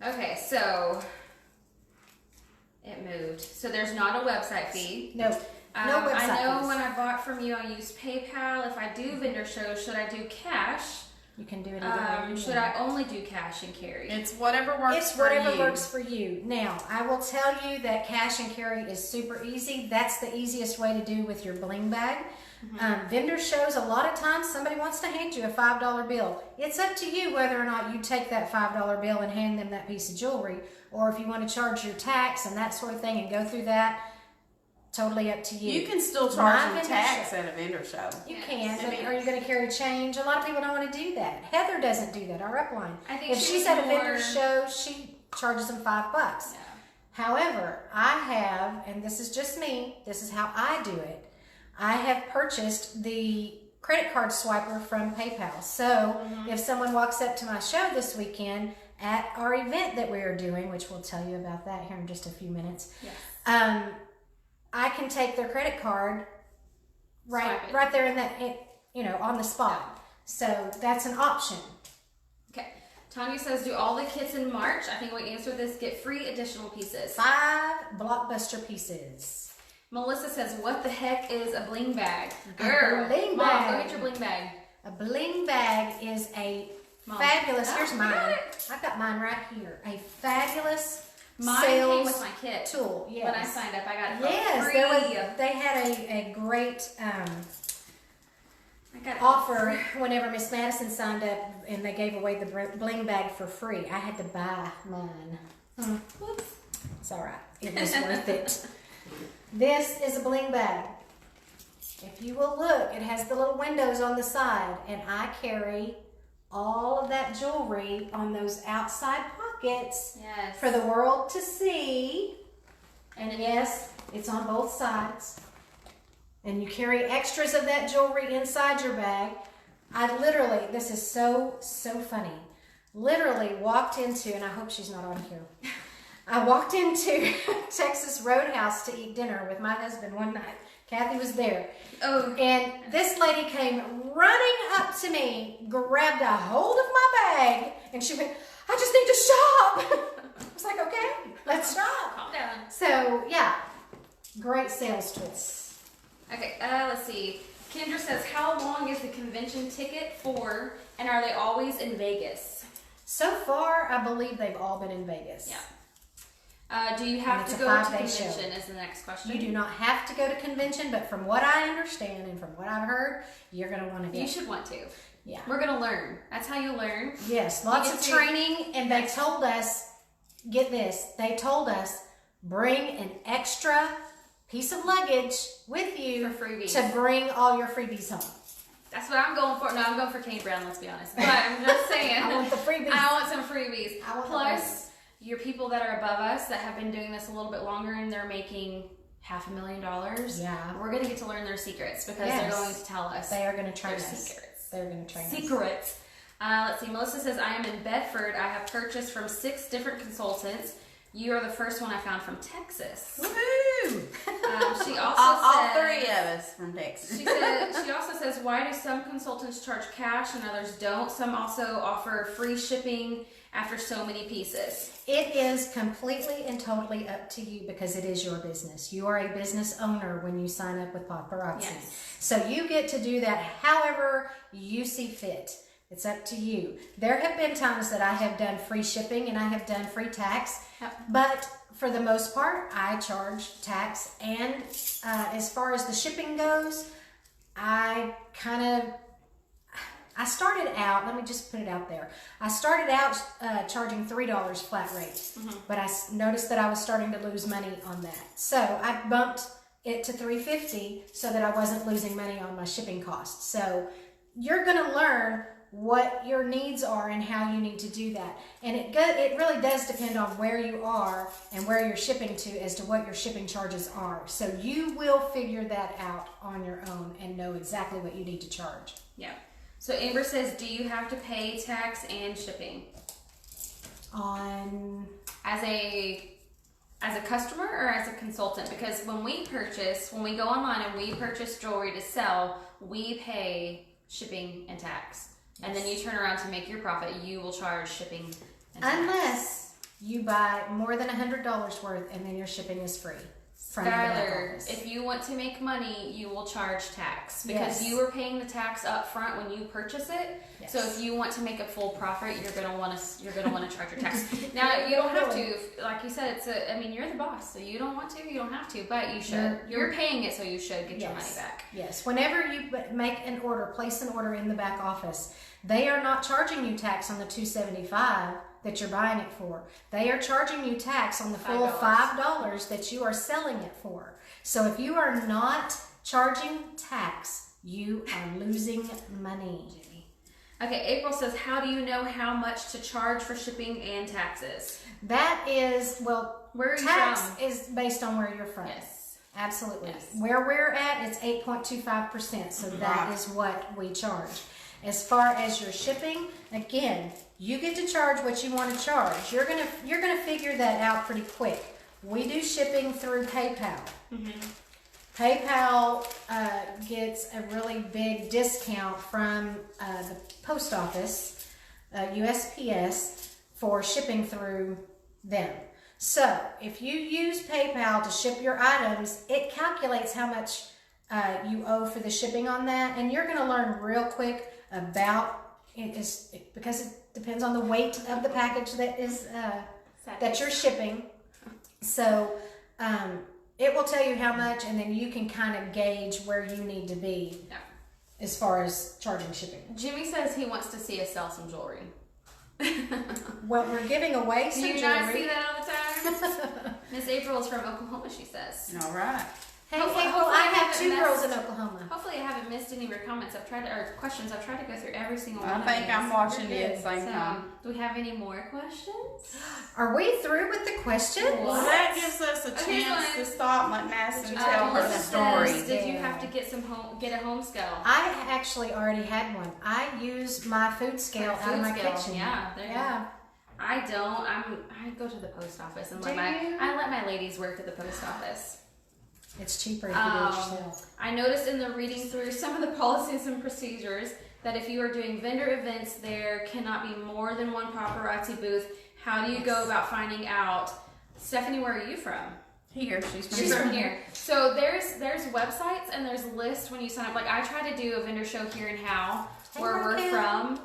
Yeah. Okay, so it moved. So there's not a website fee. No. No website I know fees. when I bought from you, I used PayPal. If I do vendor shows, should I do cash? You can do it either way. Should I only do cash and carry? It's whatever works It's for whatever you. works for you. Now, I will tell you that cash and carry is super easy. That's the easiest way to do with your bling bag. Vendor shows, a lot of times somebody wants to hand you a $5 bill. It's up to you whether or not you take that $5 bill and hand them that piece of jewelry, or if you want to charge your tax and that sort of thing and go through that. Totally up to you. You can still My charge them vendor tax show. at a vendor show. You Yes. can, but Yes. are you going to carry change? A lot of people don't want to do that. Heather doesn't do that, our upline. I think If she she's was at a vendor more- show, she charges them $5. Yeah. However, I have, and this is just me, this is how I do it. I have purchased the credit card swiper from PayPal. So if someone walks up to my show this weekend at our event that we are doing, which we'll tell you about that here in just a few minutes, Yes. I can take their credit card Swipe it. right there in that, on the spot. So that's an option. Okay. Tanya says, do all the kits in March, I think we answered this, get free additional pieces? 5 blockbuster pieces. Melissa says, what the heck is a bling bag? A Girl, bling Mom, bag. go get your bling bag. A bling bag is a Mom. fabulous. Oh, Here's you mine. got it. I've got mine right here. A fabulous Mine sales came with my kit. tool. Yes. When I signed up, I got it for Yes, free. they had a great offer whenever Miss Madison signed up and they gave away the bling bag for free. I had to buy mine. Whoops. It's all right. It was worth it. This is a bling bag. If you will look, it has the little windows on the side, and I carry all of that jewelry on those outside pockets for the world to see. And yes, it's on both sides. And you carry extras of that jewelry inside your bag. I literally, this is so funny, literally walked into, and I hope she's not on here. I walked into Texas Roadhouse to eat dinner with my husband one night. Kathy was there. Oh. And this lady came running up to me, grabbed a hold of my bag, and she went, I just need to shop. I was like, okay, let's shop. Calm down. So, yeah, great sales tools. Okay, let's see. Kendra says, how long is the convention ticket for, and are they always in Vegas? So far, I believe they've all been in Vegas. Yeah. Do you have to go to convention is the next question. You do not have to go to convention, but from what I understand and from what I've heard, you're going to want to go. You should want to. Yeah. We're going to learn. That's how you learn. Yes, lots of training, and they told us, get this, they told us, bring an extra piece of luggage with you for freebies. To bring all your freebies home. That's what I'm going for. No, I'm going for Kane Brown, let's be honest. But I'm just saying. I want the freebies. I want some freebies. I want Plus, your people that are above us that have been doing this a little bit longer and they're making $500,000. Yeah. We're going to get to learn their secrets because they're going to tell us. They are going to train their us. Secrets. They're going to train us. Secrets. Let's see. Melissa says, I am in Bedford. I have purchased from 6 different consultants. You are the first one I found from Texas. Woohoo! She also all says, 3 of us from Texas. She also says, why do some consultants charge cash and others don't? Some also offer free shipping after so many pieces. It is completely and totally up to you because it is your business. You are a business owner when you sign up with Paparazzi. Yes. So you get to do that however you see fit. It's up to you. There have been times that I have done free shipping and I have done free tax, but for the most part, I charge tax. And as far as the shipping goes, I started out, let me just put it out there. I started out charging $3 flat rate, but I noticed that I was starting to lose money on that. So I bumped it to $3.50 so that I wasn't losing money on my shipping costs. So you're going to learn what your needs are and how you need to do that. And it really does depend on where you are and where you're shipping to as to what your shipping charges are. So you will figure that out on your own and know exactly what you need to charge. Yeah. So Amber says, do you have to pay tax and shipping? On as a customer or as a consultant? Because when we go online and we purchase jewelry to sell, we pay shipping and tax. Yes. And then you turn around to make your profit, you will charge shipping and tax. Unless you buy more than $100 worth and then your shipping is free. Skylar, if you want to make money, you will charge tax because you are paying the tax up front when you purchase it. Yes. So if you want to make a full profit, you're gonna want to charge your tax. Now you don't have to, like you said, you're the boss, so you don't want to, you don't have to, but you should. You're paying it, so you should get your money back. Yes. Whenever you place an order in the back office, they are not charging you tax on the $275 that you're buying it for. They are charging you tax on the full $5 that you are selling it for. So if you are not charging tax, you are losing money. Okay, April says, how do you know how much to charge for shipping and taxes? That is, where are you tax from? is based on where you're from. Yes. Absolutely. Yes. Where we're at, it's 8.25%, so that is what we charge. As far as your shipping, again, you get to charge what you want to charge. You're gonna figure that out pretty quick. We do shipping through PayPal. PayPal gets a really big discount from the post office, USPS, for shipping through them. So if you use PayPal to ship your items, it calculates how much you owe for the shipping on that, and you're going to learn real quick about it because it depends on the weight of the package that is that you're shipping. So it will tell you how much, and then you can kind of gauge where you need to be as far as charging shipping. Jimmy says he wants to see us sell some jewelry. Well, we're giving away some Do you jewelry. not see that all the time? Miss April is from Oklahoma, she says. All right. Hey, Hopefully April, I have haven't 2 girls missed- in Oklahoma. Hopefully I haven't missed any of your comments. Or questions. I've tried to go through every single one I of think these. I'm watching You're you at good. the same So, time. do we have any more questions? Are we through with the questions? Well, that gives us a Okay, chance fine. to stop and let Madison Uh, tell her Melissa story. says, did you Yeah. have to get a home scale? I actually already had one. I use my food scale out of my kitchen. Yeah, there you go. Yeah. I don't. I go to the post office and Do you? I let my ladies work at the post office. It's cheaper if you do it yourself. I noticed in the reading through some of the policies and procedures that if you are doing vendor events, there cannot be more than one paparazzi booth. How do you go about finding out? Stephanie, where are you from? Here, she's from She's here. from here. So there's websites and there's lists when you sign up. Like I try to do a vendor show here in Howe, where we're from.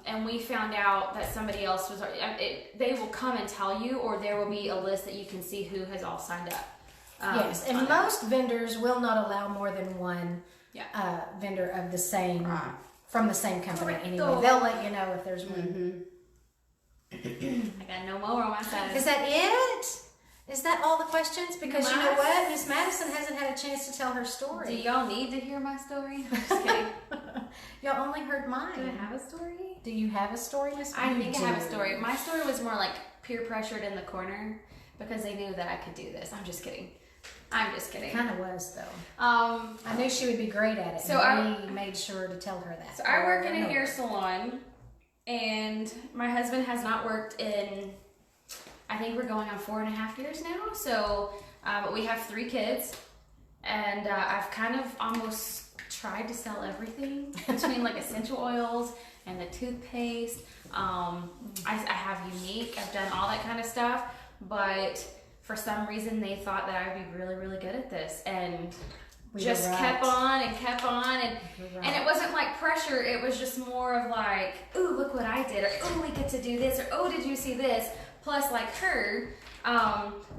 And we found out that somebody else was. They will come and tell you, or there will be a list that you can see who has all signed up. Yes, and most vendors will not allow more than one vendor of the same from the same company. Correcto. Anyway, they'll let you know if there's one. I got no more on my side. Is that it? Is that all the questions? Because you know Nice. what, Miss Madison hasn't had a chance to tell her Do story. y'all need to hear my story? I'm just kidding. Y'all only heard mine. Do I have a story? Do you have a story, Miss? I You think I have a do. story. My story was more like peer pressured in the corner because they knew that I could do this. I'm just kidding. Kind of was though. Um, I knew she would be great at it. So and we made sure to tell her that. so I work in a hair salon, and my husband has not worked in. I think we're going on 4.5 years now. So, but we have 3 kids, and I've kind of almost tried to sell everything between like essential oils and the toothpaste. I have Unique. I've done all that kind of stuff, but for some reason they thought that I would be really, really good at this, and We just were right. kept on, and You're right. and it wasn't like pressure. It was just more of like, ooh, look what I did, or oh, we get to do this, or oh, did you see this? Plus, like her,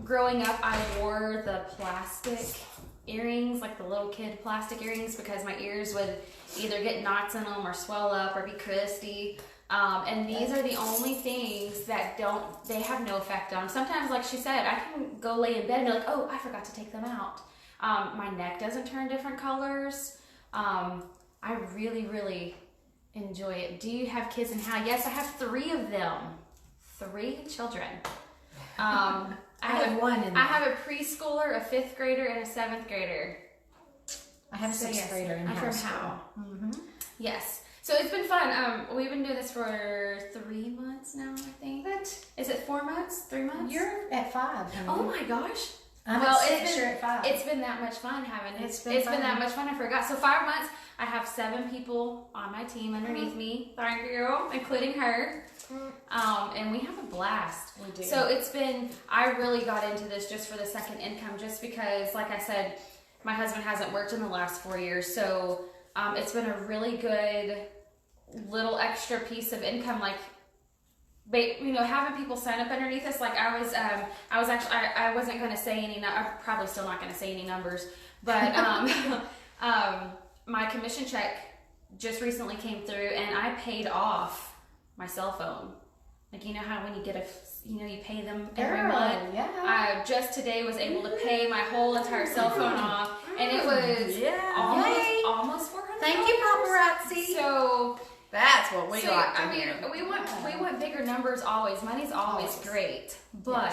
growing up, I wore the plastic earrings, like the little kid plastic earrings, because my ears would either get knots in them or swell up or be crusty. And these are the only things that they have no effect on. Sometimes, like she said, I can go lay in bed and be like, oh, I forgot to take them out. My neck doesn't turn different colors. I really, really enjoy it. Do you have kids in how? Yes, I have 3 of them. 3 children. I have one in there. I have a preschooler, a 5th grader, and a 7th grader. I have a 6th yes, grader in I'm from house. Howe. Mm-hmm. Yes. So it's been fun. We've been doing this for 3 months now, I think. Is it 4 months? 3 months? You're at 5. Oh my gosh. I'm Well, at it's 6. been- You're at 5. It's been that much fun having It's been been fun. that much fun. I forgot. So 5 months. I have 7 people on my team underneath me. Thank you, including her. And we have a blast. We do. So it's been. I really got into this just for the second income, just because, like I said, my husband hasn't worked in the last 4 years. So it's been a really good little extra piece of income, like. But, you know, having people sign up underneath us, like I wasn't going to say any, I'm probably still not going to say any numbers, but my commission check just recently came through, and I paid off my cell phone. Like, you know how when you get you pay them every month? Yeah. I just today was able to pay my whole entire cell phone off, and it was almost $400. Thank you, paparazzi. So... That's what we like to I mean, hear. we want bigger numbers always. Money's always great, but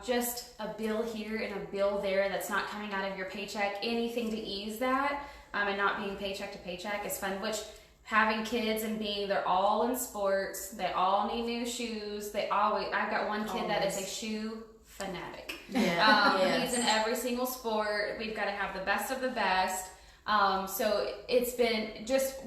just a bill here and a bill there that's not coming out of your paycheck. Anything to ease that, and not being paycheck to paycheck is fun. Which having kids and they're all in sports. They all need new shoes. I've got one kid that is a shoe fanatic. He's in every single sport. We've got to have the best of the best. So it's been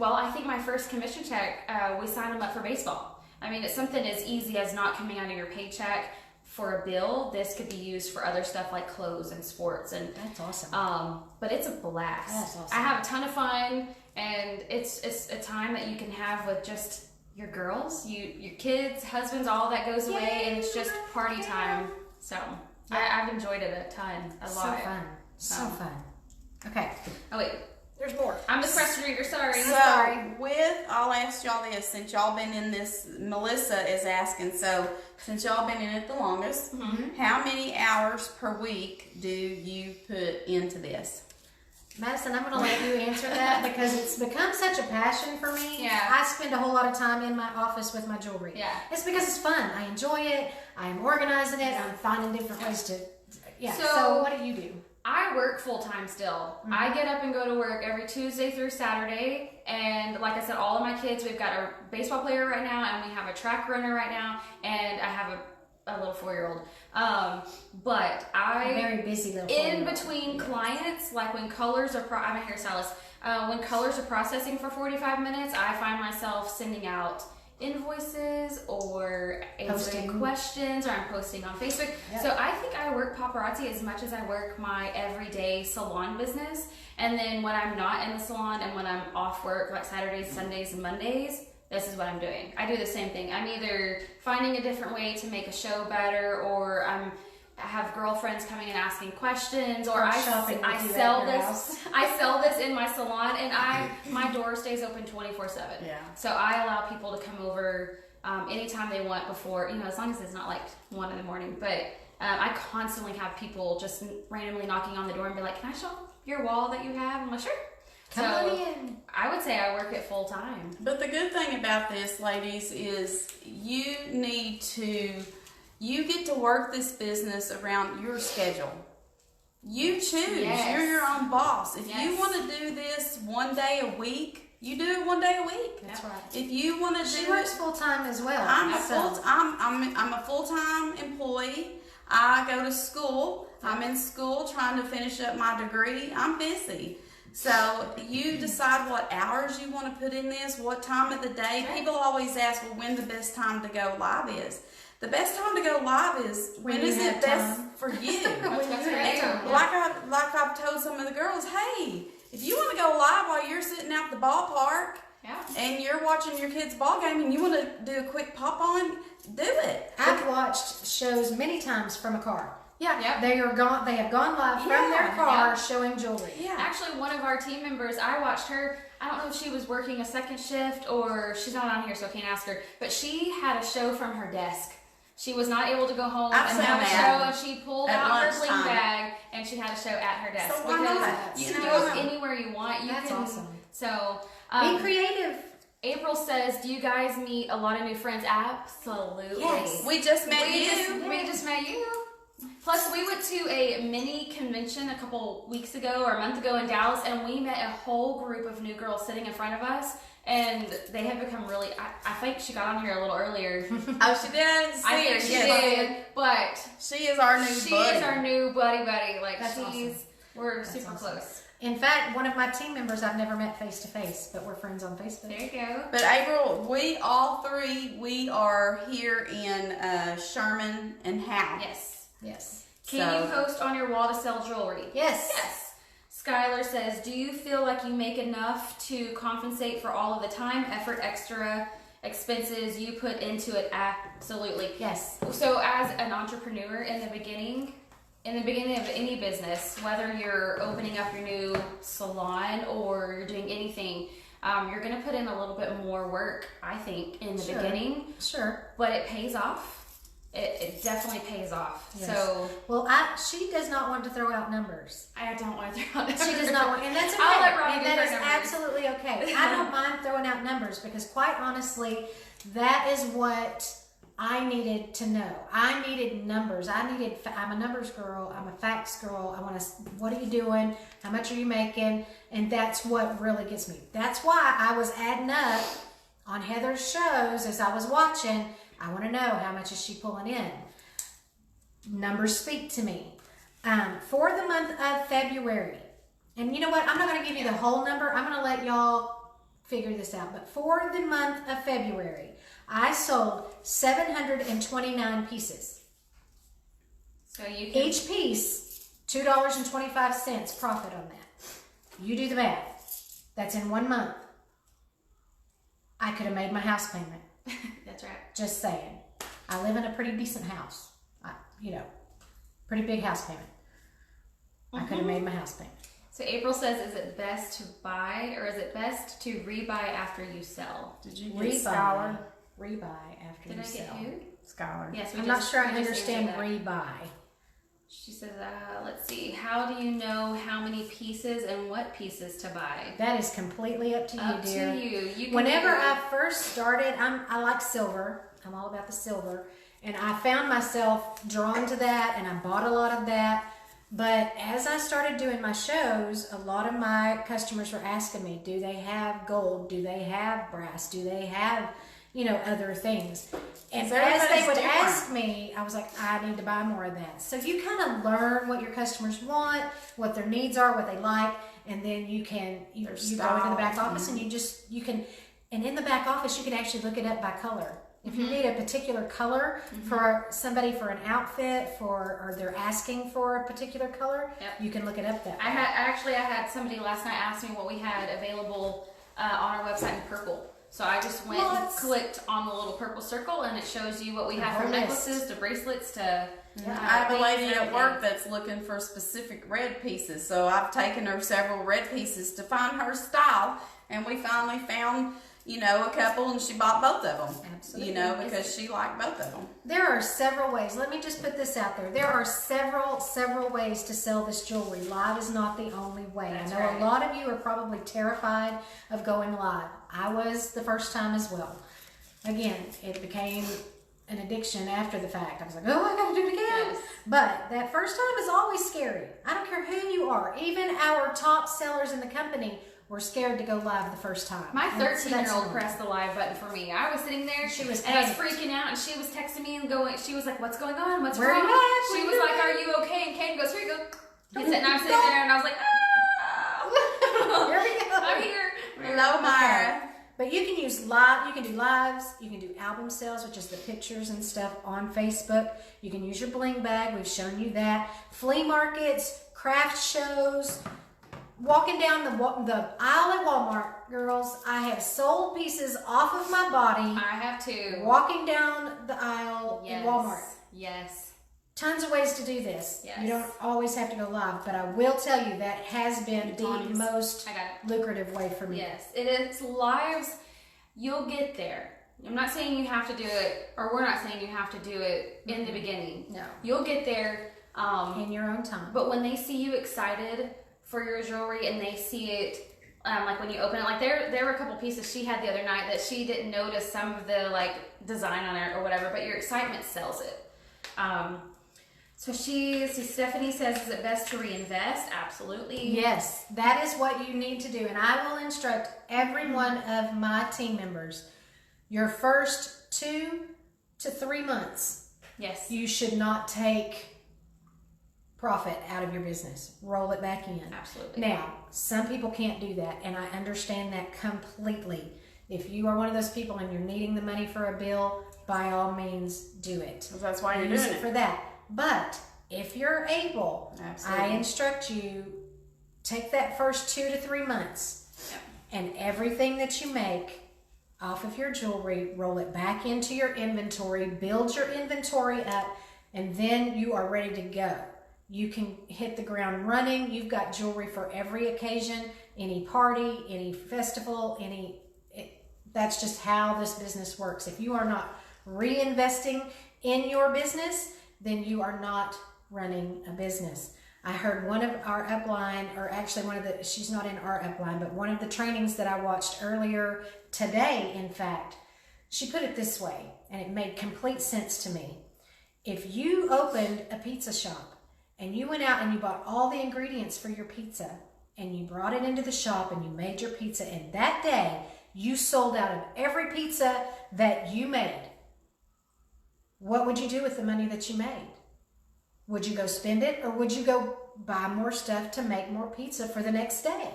I think my first commission check, we signed them up for baseball. I mean, it's something as easy as not coming out of your paycheck for a bill. This could be used for other stuff like clothes and sports, and That's awesome. but it's a blast. That's awesome. I have a ton of fun, and it's a time that you can have with just your girls, your kids, husbands, all that goes away, and it's just party time. So I've enjoyed it a ton, a lot. So fun. So fun. Okay. Oh wait, There's more. I'm the question reader, sorry. So, I'll ask y'all this, since y'all been in this, Melissa is asking, so, since y'all been in it the longest, how many hours per week do you put into this? Madison, I'm going to let you answer that because it's become such a passion for me. Yeah. I spend a whole lot of time in my office with my jewelry. Yeah. It's because it's fun. I enjoy it. I'm organizing it. I'm finding different ways to, yeah. So- So what do you do? I work full-time still. I get up and go to work every Tuesday through Saturday, and like I said, all of my kids, we've got a baseball player right now, and we have a track runner right now, and I have a little 4-year-old. But A very busy little in 4-year-old. between clients, like when colors are, I'm a hairstylist, when colors are processing for 45 minutes, I find myself sending out invoices or answering Posting. questions, or I'm posting on Facebook. Yep. So I think I work paparazzi as much as I work my everyday salon business. And then when I'm not in the salon and when I'm off work, like Saturdays, Sundays, and Mondays, this is what I'm doing. I do the same thing. I'm either finding a different way to make a show better, or I have girlfriends coming and asking questions, or I shopping with you sell at your this. house. I sell this in my salon, and my door stays open 24/7. Yeah. So I allow people to come over anytime they want before, as long as it's not like 1 a.m. But I constantly have people just randomly knocking on the door and be like, "Can I show your wall that you have?" I'm like, "Sure." Come on in. I would say I work it full time. But the good thing about this, ladies, is you get to work this business around your schedule. You choose. Yes. You're your own boss. If you Yes. want to do this 1 day a week, you do it 1 day a week. That's right. If you want to She do works it, full time as well. I'm so. a full-time employee. I go to school. I'm in school trying to finish up my degree. I'm busy. So you decide what hours you want to put in this, what time of the day. People always ask, well, when the best time to go live is. The best time to go live is when you is have it best time. for you? When you have And time. like I've told some of the girls, hey, if you want to go live while you're sitting out the ballpark Yeah. and you're watching your kid's ball game and you want to do a quick pop on, do it. I've watched shows many times from a car. Yeah, Yep. they have gone live from their Yeah, car yeah. showing jewelry. Yeah. Actually, one of our team members, I watched her. I don't know if she was working a second shift or she's not on here, so I can't ask her. But she had a show from her desk. She was not able to go home I've and seen have a that. show, and she pulled At out her bling lunchtime. bag and she had a show at her desk. So why because not? you You can know? do it anywhere you want. You That's can, awesome. So, Be creative. April says, "Do you guys meet a lot of new friends?" Absolutely. Yes. We just met We you. just met you. Plus, we went to a mini convention a couple weeks ago or a month ago in Dallas, and we met a whole group of new girls sitting in front of us, and they have become really. I think she got on here a little earlier. Oh, she did. I didn't see I her. think she Yes. did, but She is our new she buddy. is our new buddy. Like That's we're That's super awesome. close. In fact, one of my team members I've never met face to face, but we're friends on Facebook. There you go. But April, we all three, we are here in Sherman and Howe. Yes. Yes. Can So- you post on your wall to sell jewelry? Yes. Yes. Skylar says, "Do you feel like you make enough to compensate for all of the time, effort, extra expenses you put into it?" Absolutely. Yes. So as an entrepreneur in the beginning of any business, whether you're opening up your new salon or you're doing anything, you're going to put in a little bit more work, I think, in the Sure. beginning, Sure. but it pays off. It definitely pays off. Yes. So Well, she does not want to throw out numbers. I don't want to throw out She does not want, and that's okay. I'll let Ronnie do that her is numbers. absolutely okay. I don't mind throwing out numbers because, quite honestly, that is what I needed to know. I needed numbers. I'm a numbers girl. I'm a facts girl. I want to. What are you doing? How much are you making? And that's what really gets me. That's why I was adding up on Heather's shows as I was watching. I want to know how much is she pulling in. Numbers speak to me. For the month of February, and you know what? I'm not going to give you the whole number. I'm going to let y'all figure this out. But for the month of February, I sold 729 pieces. So you can Each piece, $2.25 profit on that. You do the math. That's in 1 month. I could have made my house payment. That's right. Just saying. I live in a pretty decent house. Pretty big house payment. I could have made my house payment. So April says, is it best to buy or is it best to rebuy after you sell? Did you get Scholar? Rebuy after Did you I sell. get who? Scholar. Yes, I'm not sure I understand that. rebuy. She says, let's see. How do you know how many pieces and what pieces to buy? That is completely up to you, dear. Up to you. You can Whenever I first started, I like silver. I'm all about the silver. And I found myself drawn to that, and I bought a lot of that. But as I started doing my shows, a lot of my customers were asking me, do they have gold? Do they have brass? Do they have, other things? And as they would ask me, I was like, I need to buy more of that. So you kind of learn what your customers want, what their needs are, what they like, and then you go into the back office and and in the back office, you can actually look it up by color. If you need a particular color for somebody for an outfit or they're asking for a particular color, you can look it up that way. I had somebody last night ask me what we had available on our website in purple. So I just went and clicked on the little purple circle, and it shows you what we have from necklaces to bracelets to. I have a lady at work that's looking for specific red pieces, so I've taken her several red pieces to find her style, and we finally found a couple, and she bought both of them. Absolutely. Because she liked both of them. There are several ways. Let me just put this out there. There are several ways to sell this jewelry. Live is not the only way. That's I know right. a lot of you are probably terrified of going live. I was the first time as well. Again, it became an addiction after the fact. I was like, oh, I gotta do it again. Yes. But that first time is always scary. I don't care who you are. Even our top sellers in the company were scared to go live the first time. My 13-year-old pressed the live button for me. I was sitting there, She was and I was panicked. freaking out, and she was texting me and going. She was like, "What's going on? What's Where are wrong?" you at? She Where was you like, at? "Are you okay?" And Kane goes, "Here you go." And I'm sitting there, and I was like, "Ah, Here we go. I'm here." Hello, Myra. But you can use live, you can do lives, you can do album sales, which is the pictures and stuff on Facebook. You can use your bling bag, we've shown you that. Flea markets, craft shows, walking down the aisle at Walmart, girls, I have sold pieces off of my body I have to. walking down the aisle in Walmart. Yes. Tons of ways to do this. Yes. You don't always have to go live, but I will tell you that has been the Tons. most I got it. lucrative way for me. Yes, it is. Lives, you'll get there. I'm not saying you have to do it, or we're not saying you have to do it in the beginning. No. You'll get there. In your own time. But when they see you excited for your jewelry and they see it, like when you open it, like there were a couple pieces she had the other night that she didn't notice some of the design on it or whatever, but your excitement sells it. So Stephanie says, is it best to reinvest? Absolutely. Yes, that is what you need to do. And I will instruct every one of my team members, your first 2 to 3 months, Yes. you should not take profit out of your business. Roll it back in. Absolutely. Now, some people can't do that, and I understand that completely. If you are one of those people and you're needing the money for a bill, by all means, do it. That's why you're Use doing it it. for that. But if you're able, Absolutely. I instruct you, take that first 2 to 3 months, and everything that you make off of your jewelry, roll it back into your inventory, build your inventory up, and then you are ready to go. You can hit the ground running. You've got jewelry for every occasion, any party, any festival, that's just how this business works. If you are not reinvesting in your business, then you are not running a business. I heard one of our upline, or actually she's not in our upline, but one of the trainings that I watched earlier today, in fact, she put it this way, and it made complete sense to me. If you opened a pizza shop and you went out and you bought all the ingredients for your pizza and you brought it into the shop and you made your pizza, and that day you sold out of every pizza that you made, what would you do with the money that you made? Would you go spend it, or would you go buy more stuff to make more pizza for the next day?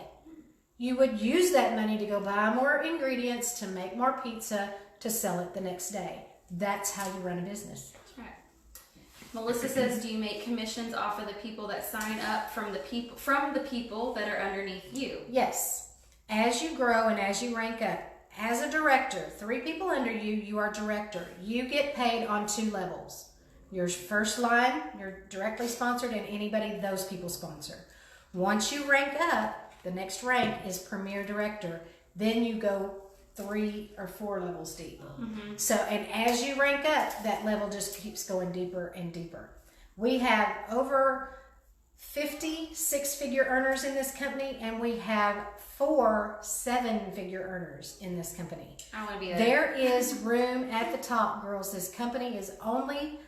You would use that money to go buy more ingredients to make more pizza to sell it the next day. That's how you run a business. That's right. Melissa says, do you make commissions off of the people that sign up from the people that are underneath you? Yes. As you grow and as you rank up, as a director, 3 people under you, you are director. You get paid on 2 levels. Your first line, you're directly sponsored, and anybody those people sponsor. Once you rank up, the next rank is Premier Director. Then you go 3 or 4 levels deep. So, and as you rank up, that level just keeps going deeper and deeper. We have over 50 6-figure earners in this company, and we have 4 7-figure earners in this company. I want to be There is room at the top, girls. This company is only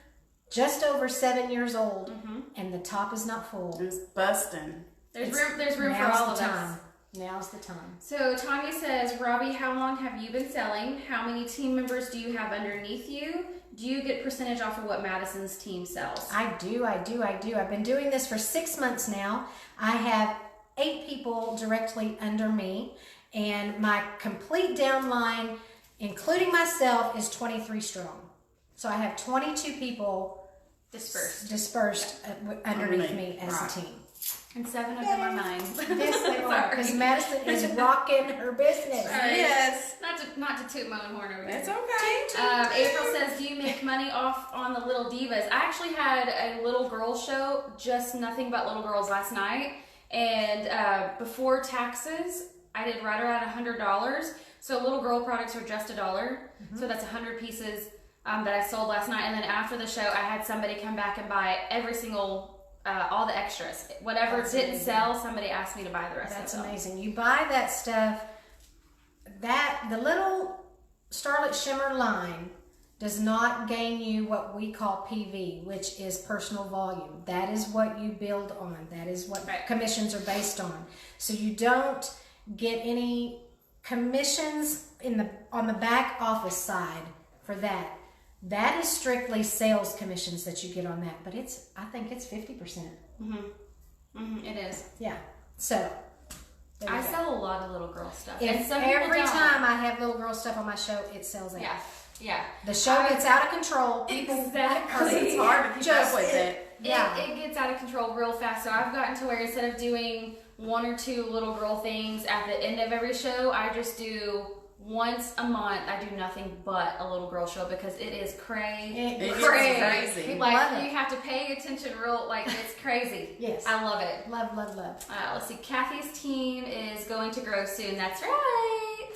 just over 7 years old, and the top is not full. It's busting. There's room for all of us. Now's the time. So Tanya says, Robbie, how long have you been selling? How many team members do you have underneath you? Do you get percentage off of what Madison's team sells? I do. I've been doing this for 6 months now. I have 8 people directly under me, and my complete downline, including myself, is 23 strong. So I have 22 people dispersed underneath me as a team. And 7 of them are mine. Yes, they are, because Madison is rocking her business. Sorry. Yes. Not to toot my own horn over here. It's okay. April says, do you make money off on the Little Divas? I actually had a little girl show, just nothing but little girls, last night. And before taxes, I did right around $100. So little girl products are just $1. So that's 100 pieces that I sold last night. And then after the show, I had somebody come back and buy every single all the extras. Whatever didn't sell, somebody asked me to buy the rest of it. That's amazing. You buy that stuff, the little Starlit Shimmer line does not gain you what we call PV, which is personal volume. That is what you build on. That is what commissions are based on. So you don't get any commissions on the back office side for that. That is strictly sales commissions that you get on that, but I think it's 50%. It is. Yeah. So I sell a lot of little girl stuff. And every time I have little girl stuff on my show, it sells out. Yeah. The show gets out of control. Exactly. It's hard to keep up with it. It gets out of control real fast. So I've gotten to where instead of doing 1 or 2 little girl things at the end of every show, I just do once a month. I do nothing but a little girl show because it is crazy. It's crazy. Like, you have to pay attention it's crazy. Yes. I love it. Love. Let's see. Kathy's team is going to grow soon. That's right.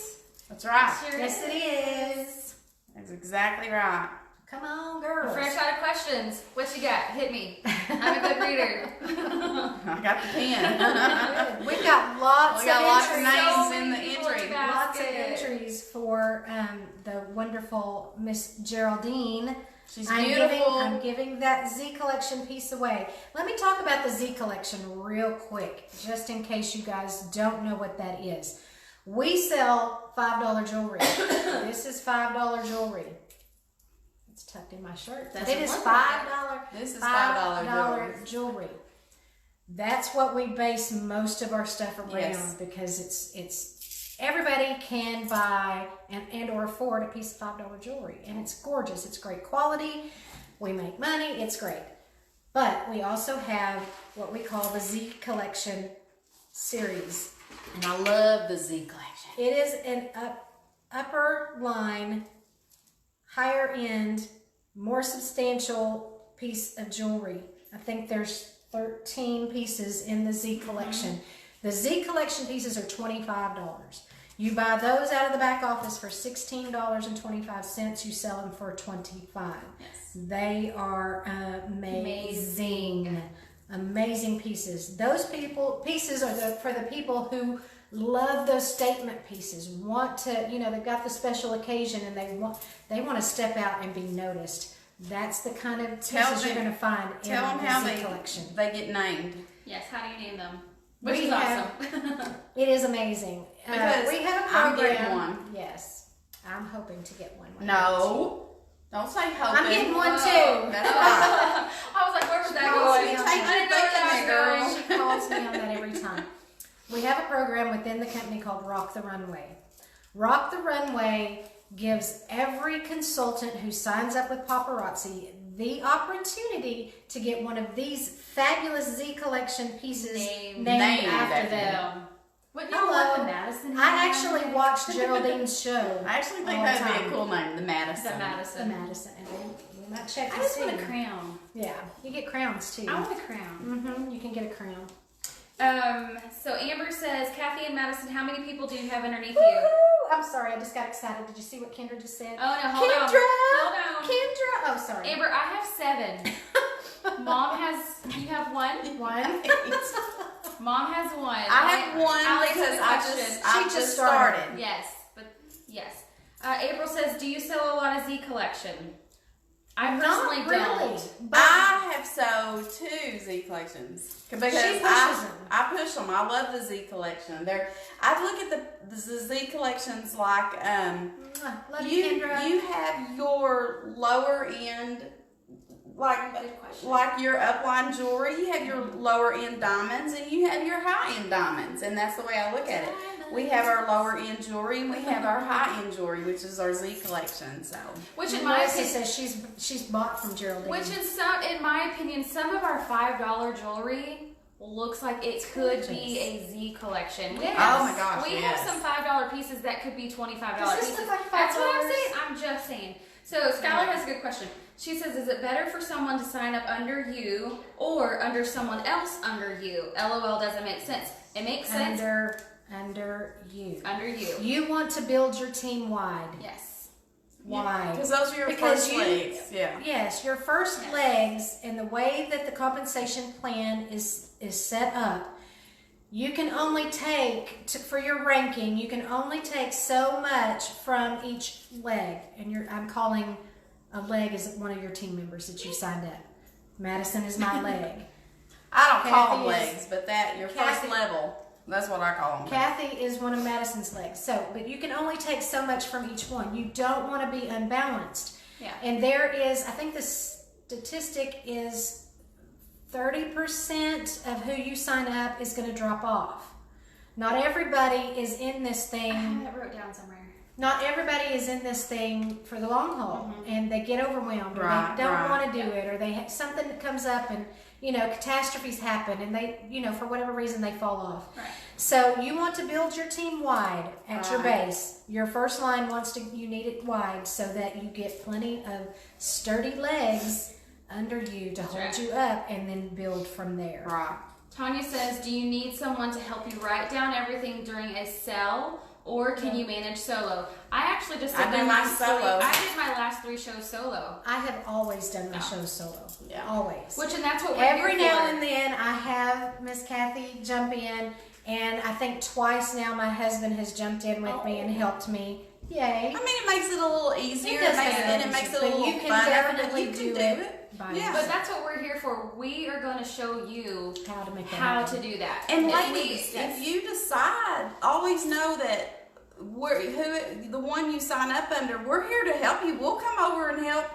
That's right. Sure Yes, it is. That's exactly right. Come on, girls. Fresh out of questions. What you got? Hit me. I'm a good reader. I got the pen. We've got lots of entries. Names in the entry. Lots of entries for the wonderful Miss Geraldine. She's beautiful. I'm giving that Z Collection piece away. Let me talk about the Z Collection real quick, just in case you guys don't know what that is. We sell $5 jewelry. This is $5 jewelry. It's tucked in my shirt. It is $5. This is $5 jewelry. That's what we base most of our stuff around because it's everybody can buy and or afford a piece of $5 jewelry, and it's gorgeous. It's great quality. We make money. It's great. But we also have what we call the Z Collection series. And I love the Z Collection. It is an upper line, higher end, more substantial piece of jewelry. I think there's 13 pieces in the Z Collection. The Z Collection pieces are $25. You buy those out of the back office for $16.25. You sell them for $25. Yes. They are amazing. Amazing pieces. Those pieces are for the people who love those statement pieces. Want to, they've got the special occasion and they want to step out and be noticed. That's the kind of pieces you're going to find in the Z Collection. They get named. Yes. How do you name them? Which is awesome. It is amazing. Because we have a I'm program. getting one. Yes, I'm hoping to get one. No. Don't say hoping. I'm getting one too. That's right. I was like, where was that going? She calls me on that every time. We have a program within the company called Rock the Runway. Rock the Runway gives every consultant who signs up with Paparazzi the opportunity to get one of these fabulous Z Collection pieces named after them. What do you want the Madison? I actually watched Geraldine's show. I actually think that'd be a cool name, the Madison. The Madison. And we might check to I just see. want a crown. Yeah, you get crowns too. I want a crown. You can get a crown. So Amber says, Kathy and Madison, how many people do you have underneath you? Woo! I'm sorry, I just got excited. Did you see what Kendra just said? Oh no, hold on. Kendra! Oh, sorry. Amber, I have 7. Mom has, you have 1? One. Mom has 1. I have 1 Alex because has a I question. just started. Yes, but yes. April says, do you sell a lot of Z collection? I personally Not really, don't. but I have sewed 2 Z collections because She pushes them. I push them. I love the Z collection. I look at the Z collections like love you, Kendra. you have your lower end Good question. like your upline jewelry. You have your lower end diamonds and you have your high end diamonds, and that's the way I look at it. We have our lower end jewelry and we have our high end jewelry, which is our Z collection. So, Which in my Melissa opinion, says she's bought from Geraldine. in my opinion, some of our $5 jewelry looks like it could be a Z collection. Yes. oh my gosh, We yes. have some $5 pieces that could be $25 Does this pieces. look like That's what I'm $5? saying. I'm just saying. So Skylar has a good question. She says, is it better for someone to sign up under you or under someone else under you? LOL doesn't make sense. It makes sense under you. under you. You want to build your team wide. Yes. Wide. Because those are your Because first legs. Yeah. Yes, your first Yes. legs and the way that the compensation plan is set up, you can only take for your ranking. You can only take so much from each leg, and I'm calling a leg as one of your team members that you signed up. Madison is my leg. I don't call Kathy them is- legs, but that your Kathy- first level. That's what I call them. Kathy is one of Madison's legs. So, but you can only take so much from each one. You don't want to be unbalanced. Yeah. And there is, I think the statistic is 30% of who you sign up is going to drop off. Not everybody is in this I thing. have that wrote down somewhere. Not everybody is in this thing for the long haul, and they get overwhelmed, or Right, they don't right. want to do it, or they something that comes up, and catastrophes happen, and they for whatever reason they fall off. Right. So you want to build your team wide at your Right. base. Your first line you need it wide so that you get plenty of sturdy legs under you to hold right. you up, and then build from there. Right. Tanya says, do you need someone to help you write down everything during a sell, or can you manage solo? I actually just did I do my my last solo. I did my last 3 shows solo. I have always done my shows solo. Yeah. Always. And that's what we're Every here now for. and then I have Miss Kathy jump in, and I think twice now my husband has jumped in with me and helped me. Yay. I mean, it makes it a little easier. does It makes make it, it it makes it a easier, but little you can funner, definitely but you do can do it it. by Yeah. But that's what we're here for. We are going to show you how to make that how happen. to do that. And If ladies, yes. if you decide, always know that the one you sign up under, we're here to help you. We'll come over and help.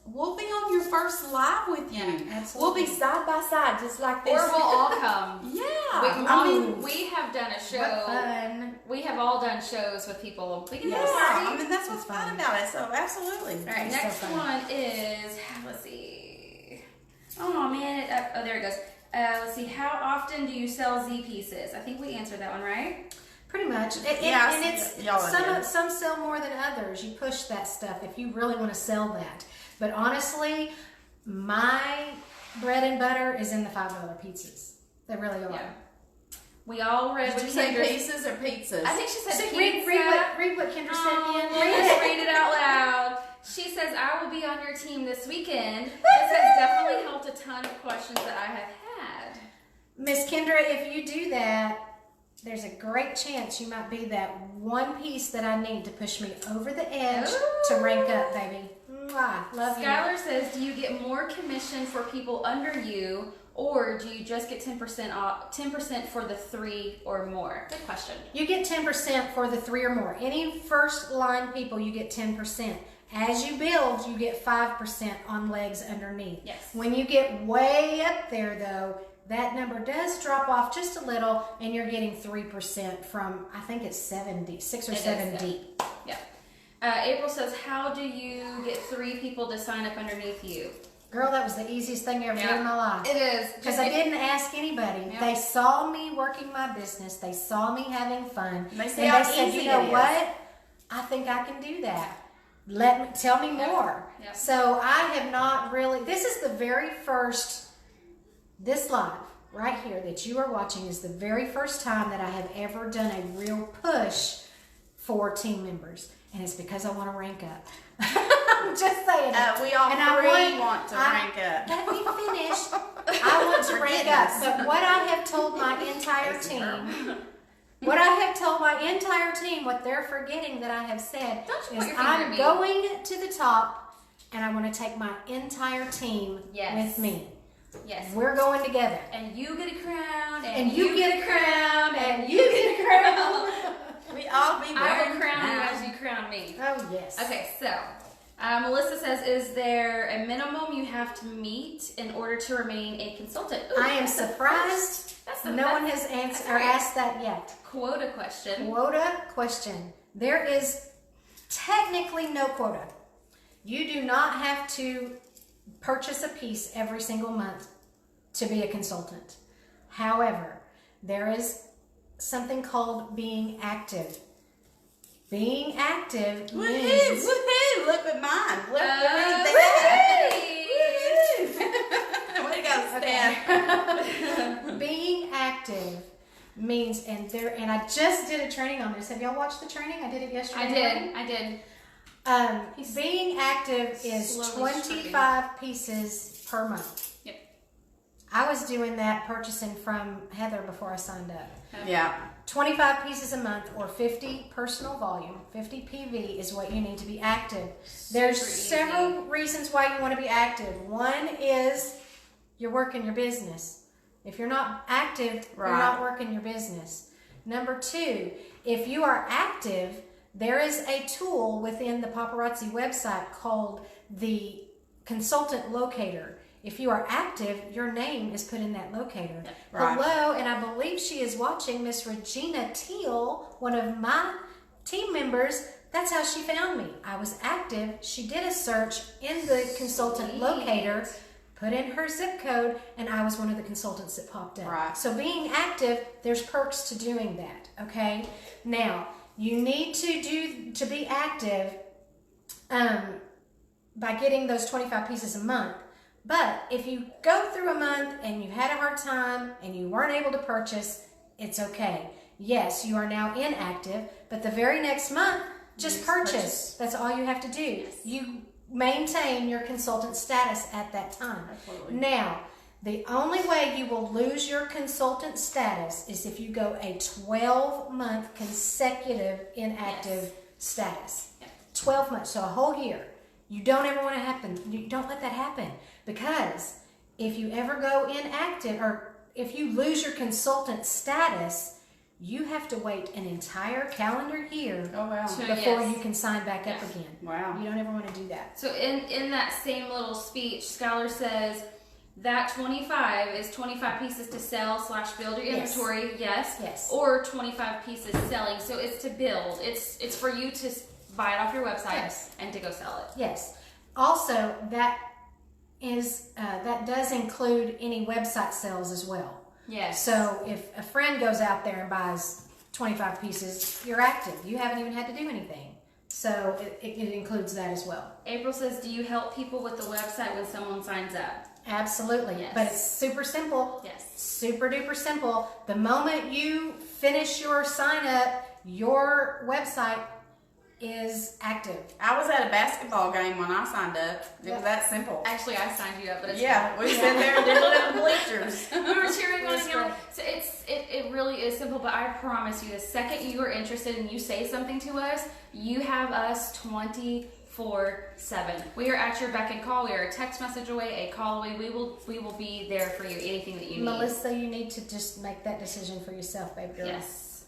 We'll be on your first live with you. Yeah, absolutely. We'll be side by side, just like this. Or we'll all come. Yeah. We, I mean, we have done a What show. fun. We have all done shows with people. We can yeah. have a party. I mean, that's what's It's fun fun. about it. So, absolutely. All right, It's so next fun. one is, let's see. Oh man, oh there it goes. Let's see, how often do you sell Z pieces? I think we answered that one, right? Pretty much. Yeah, And it's y'all did. some sell more than others. You push that stuff if you really want to sell that. But honestly, my bread and butter is in the $5 pizzas. They really are. Yeah. We all read Did what you say Kendra- pieces or pizzas? I think she said So pizza. read what Kendra said Oh, again. let's read it out loud. She says, I will be on your team this weekend. This has definitely helped a ton of questions that I have had. Miss Kendra, if you do that, there's a great chance you might be that one piece that I need to push me over the edge to rank up, baby. Mwah, love you. Skylar says, do you get more commission for people under you, or do you just get 10% off, 10% for the 3 or more? Good question. You get 10% for the 3 or more. Any first line people, you get 10%. As you build, you get 5% on legs underneath. Yes. When you get way up there, though, that number does drop off just a little, and you're getting 3% from, I think it's 6 or 7 deep. Yeah. April says, how do you get 3 people to sign up underneath you? Girl, that was the easiest thing I ever did in my life. It is. Because I didn't ask anybody. Yeah. They saw me working my business. They saw me having fun. They see and how they said, easy you know it is." what? I think I can do that. Tell me more. Yeah. So I have not really, this is the very first, this live right here that you are watching is the very first time that I have ever done a real push for team members. And it's because I want to rank up. I'm just saying. We all and three want to rank up. Let me finish. I want to rank up. But what I have told my entire team, what they're forgetting that I have said is I'm going to the top and I want to take my entire team with me. Yes. We're going together. And you get a crown. And you get a crown. And you get a crown. We all be I will crown you as you crown me. Oh, yes. Okay, so Melissa says, is there a minimum you have to meet in order to remain a consultant? Ooh, I am surprised no one has answered or asked that yet. Quota question. Quota question. There is technically no quota. You do not have to purchase a piece every single month to be a consultant. However, there is something called being active. Being active means... Woohoo! Look at mine. Look at that. Way to go, Stan. Being active means, and I just did a training on this. Have y'all watched the training? I did it yesterday. I did. Being active is 25 pieces per month. Yep. I was doing that purchasing from Heather before I signed up. Yeah. 25 pieces a month or 50 personal volume, 50 PV is what you need to be active. There's several reasons why you want to be active. One is you're working your business. If you're not active, you're not working your business. Number two, if you are active, there is a tool within the Paparazzi website called the Consultant Locator. If you are active, your name is put in that locator. Right. Hello, and I believe she is watching, Miss Regina Teal, one of my team members. That's how she found me. I was active. She did a search in the Consultant Locator, put in her zip code, and I was one of the consultants that popped up. Right. So being active, there's perks to doing that, okay? Now, you need to be active by getting those 25 pieces a month. But if you go through a month and you had a hard time and you weren't able to purchase, it's okay. Yes, you are now inactive, but the very next month, just purchase. That's all you have to do. Yes. You maintain your consultant status at that time. Absolutely. Now, the only way you will lose your consultant status is if you go a 12-month consecutive inactive status. 12 months, so a whole year. You don't ever want to happen. You don't let that happen, because if you ever go inactive or if you lose your consultant status, you have to wait an entire calendar year before you can sign back up again. Wow. You don't ever want to do that. So in that same little speech, Scholar says that 25 is 25 pieces to sell / build your inventory. Yes. Or 25 pieces selling. So it's to build. It's for you to buy it off your website and to go sell it. Yes. Also, that does include any website sales as well. Yes. So if a friend goes out there and buys 25 pieces, you're active. You haven't even had to do anything. So it includes that as well. April says, do you help people with the website when someone signs up? Absolutely. Yes. But it's super simple. Yes. Super duper simple. The moment you finish your sign up, your website is active. I was at a basketball game when I signed up. It was that simple. Actually, I signed you up, but it's we sat there and did little bleachers. we were cheering on you. So it really is simple, but I promise you, the second you are interested and you say something to us, you have us 24/7. We are at your beck and call. We are a text message away, a call away. We will be there for you. Anything that you need. Melissa, you need to just make that decision for yourself, baby girl. Yes.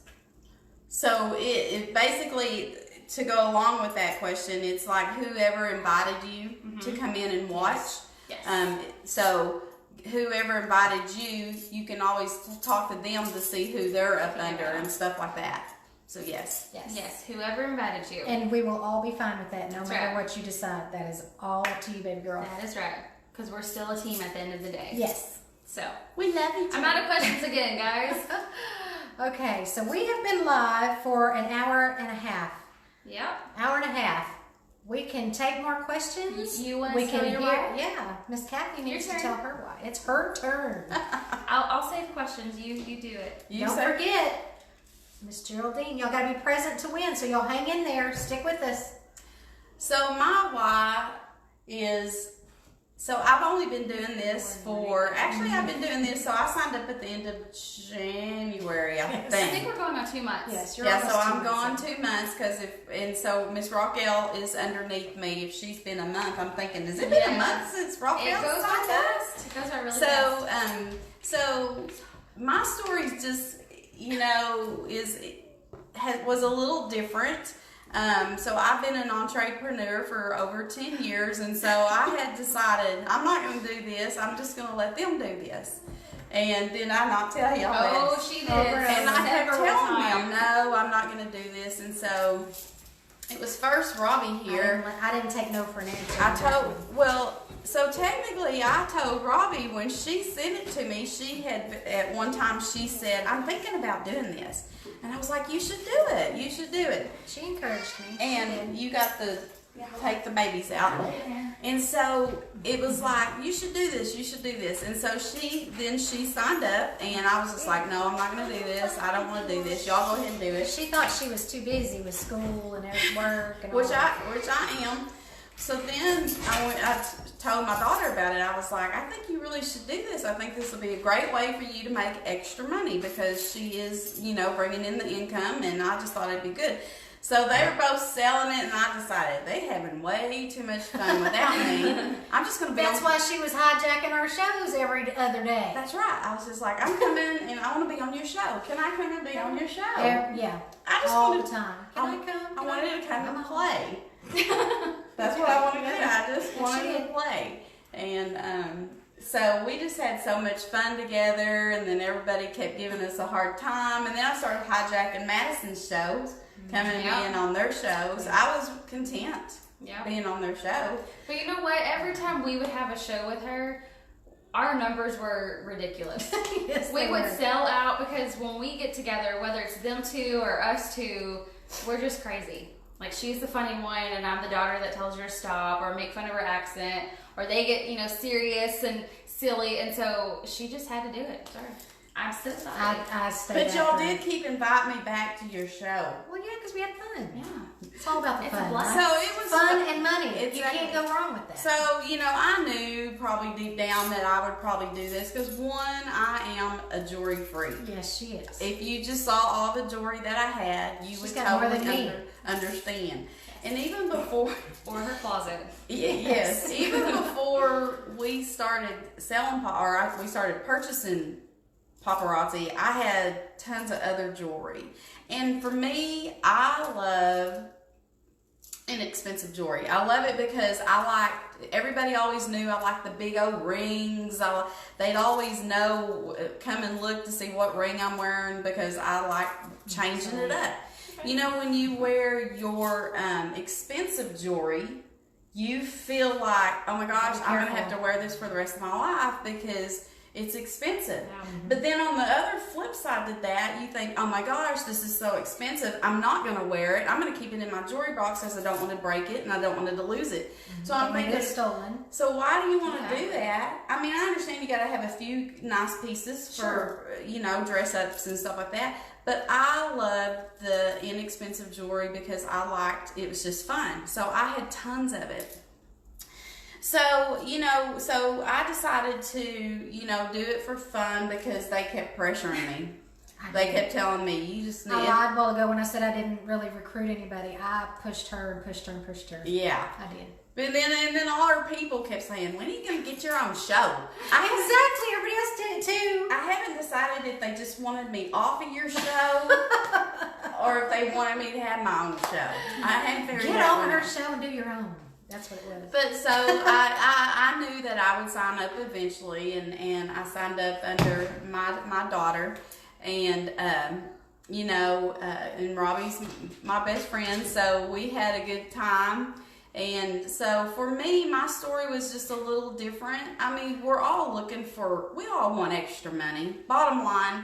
So it basically, to go along with that question, it's like whoever invited you to come in and watch. Yes. So whoever invited you, you can always talk to them to see who they're up under and stuff like that. So yes. Whoever invited you. And we will all be fine with that, no matter what you decide. That is all up to you, baby girl. That is right, because we're still a team at the end of the day. Yes. So we love each other. I'm out of questions again, guys. Okay, so we have been live for an hour and a half. Yep. Hour and a half. we can take more questions. You want we to can tell your hear, why? yeah. Miss Kathy needs to turn. tell her why. It's her turn. I'll save questions. You do it. Don't forget, Miss Geraldine, y'all gotta be present to win, so y'all hang in there. Stick with us. So my why is, so I've only been doing this actually I've been doing this, so I signed up at the end of January, I think. I think we're going on 2 months. Yes, Yeah, so I'm going 2 months, and so Miss Raquel is underneath me. If she's been a month, I'm thinking, has it been a month since Raquel It goes by signed up? fast. It goes by really fast. So my story's just, was a little different. So I've been an entrepreneur for over 10 years, and so I had decided I'm not going to do this. I'm just going to let them do this. And did I not tell y'all that? Oh, she did. And I kept Several telling times. them, no, I'm not going to do this. And so it was first Robbie here. I didn't take no for an answer. So technically I told Robbie when she sent it to me, she had, at one time she said, I'm thinking about doing this. And I was like, you should do it. You should do it. She encouraged me. And you got to take the babies out. And so it was like, you should do this. You should do this. And so she signed up, and I was just like, no, I'm not going to do this. I don't want to do this. Y'all go ahead and do it. She thought she was too busy with school and work and all Which that. I am. So then I told my daughter about it. I was like, I think you really should do this. I think this will be a great way for you to make extra money, because she is, bringing in the income, and I just thought it'd be good. So they were both selling it, and I decided they having way too much fun without me. I'm just going to be That's why she was hijacking our shows every other day. That's right. I was just like, I'm coming, and I want to be on your show. Can I come and be on your show? Yeah. I just all wanted the time. Can I come? I wanted to come and play. That's what I wanted to do. I just wanted to play. And so we just had so much fun together, and then everybody kept giving us a hard time. And then I started hijacking Madison's shows, coming and being on their shows. I was content being on their show. But you know what? Every time we would have a show with her, our numbers were ridiculous. Yes, we they would were. sell out, because when we get together, whether it's them two or us two, we're just crazy. Like, she's the funny one, and I'm the daughter that tells her to stop or make fun of her accent, or they get, serious and silly, and so she just had to do it. Sorry. I'm so sorry. I stayed But y'all after did it. keep inviting me back to your show. Well, yeah, because we had fun. Yeah. It's all about the It's a fun. blast. right? So it was Fun and money. Exactly. You can't go wrong with that. So, I knew probably deep down that I would probably do this, because one, I am a jewelry freak. Yes, she is. If you just saw all the jewelry that I had, you She's would got more totally than me. understand. And even before, Or her closet. yes, even before we started selling, we started purchasing Paparazzi, I had tons of other jewelry. And for me, I love inexpensive jewelry. I love it because everybody always knew I liked the big old rings. They'd always know, come and look to see what ring I'm wearing, because I like changing it up. When you wear your expensive jewelry, you feel like, oh my gosh, I'm going to have to wear this for the rest of my life because it's expensive. Yeah. But then on the other flip side to that, you think, oh my gosh, this is so expensive. I'm not going to wear it. I'm going to keep it in my jewelry box because I don't want to break it and I don't want to lose it. So I'm Don't thinking, get stolen. so why do you want to do that? I mean, I understand you got to have a few nice pieces for, dress ups and stuff like that. But I love the inexpensive jewelry because it was just fun. So I had tons of it. So, so I decided to, do it for fun because they kept pressuring me. They kept telling me, you just need... I lied a while ago when I said I didn't really recruit anybody. I pushed her and pushed her and pushed her. Yeah. I did. And then all our people kept saying, when are you going to get your own show? Exactly. Everybody else did it too. I haven't decided if they just wanted me off of your show or if they wanted me to have my own show. I haven't figured Get that on one her out. show and do your own. That's what it was. But so I knew that I would sign up eventually, and I signed up under my daughter, and and Robbie's my best friend, so we had a good time. And so for me, my story was just a little different. I mean, we all want extra money. Bottom line,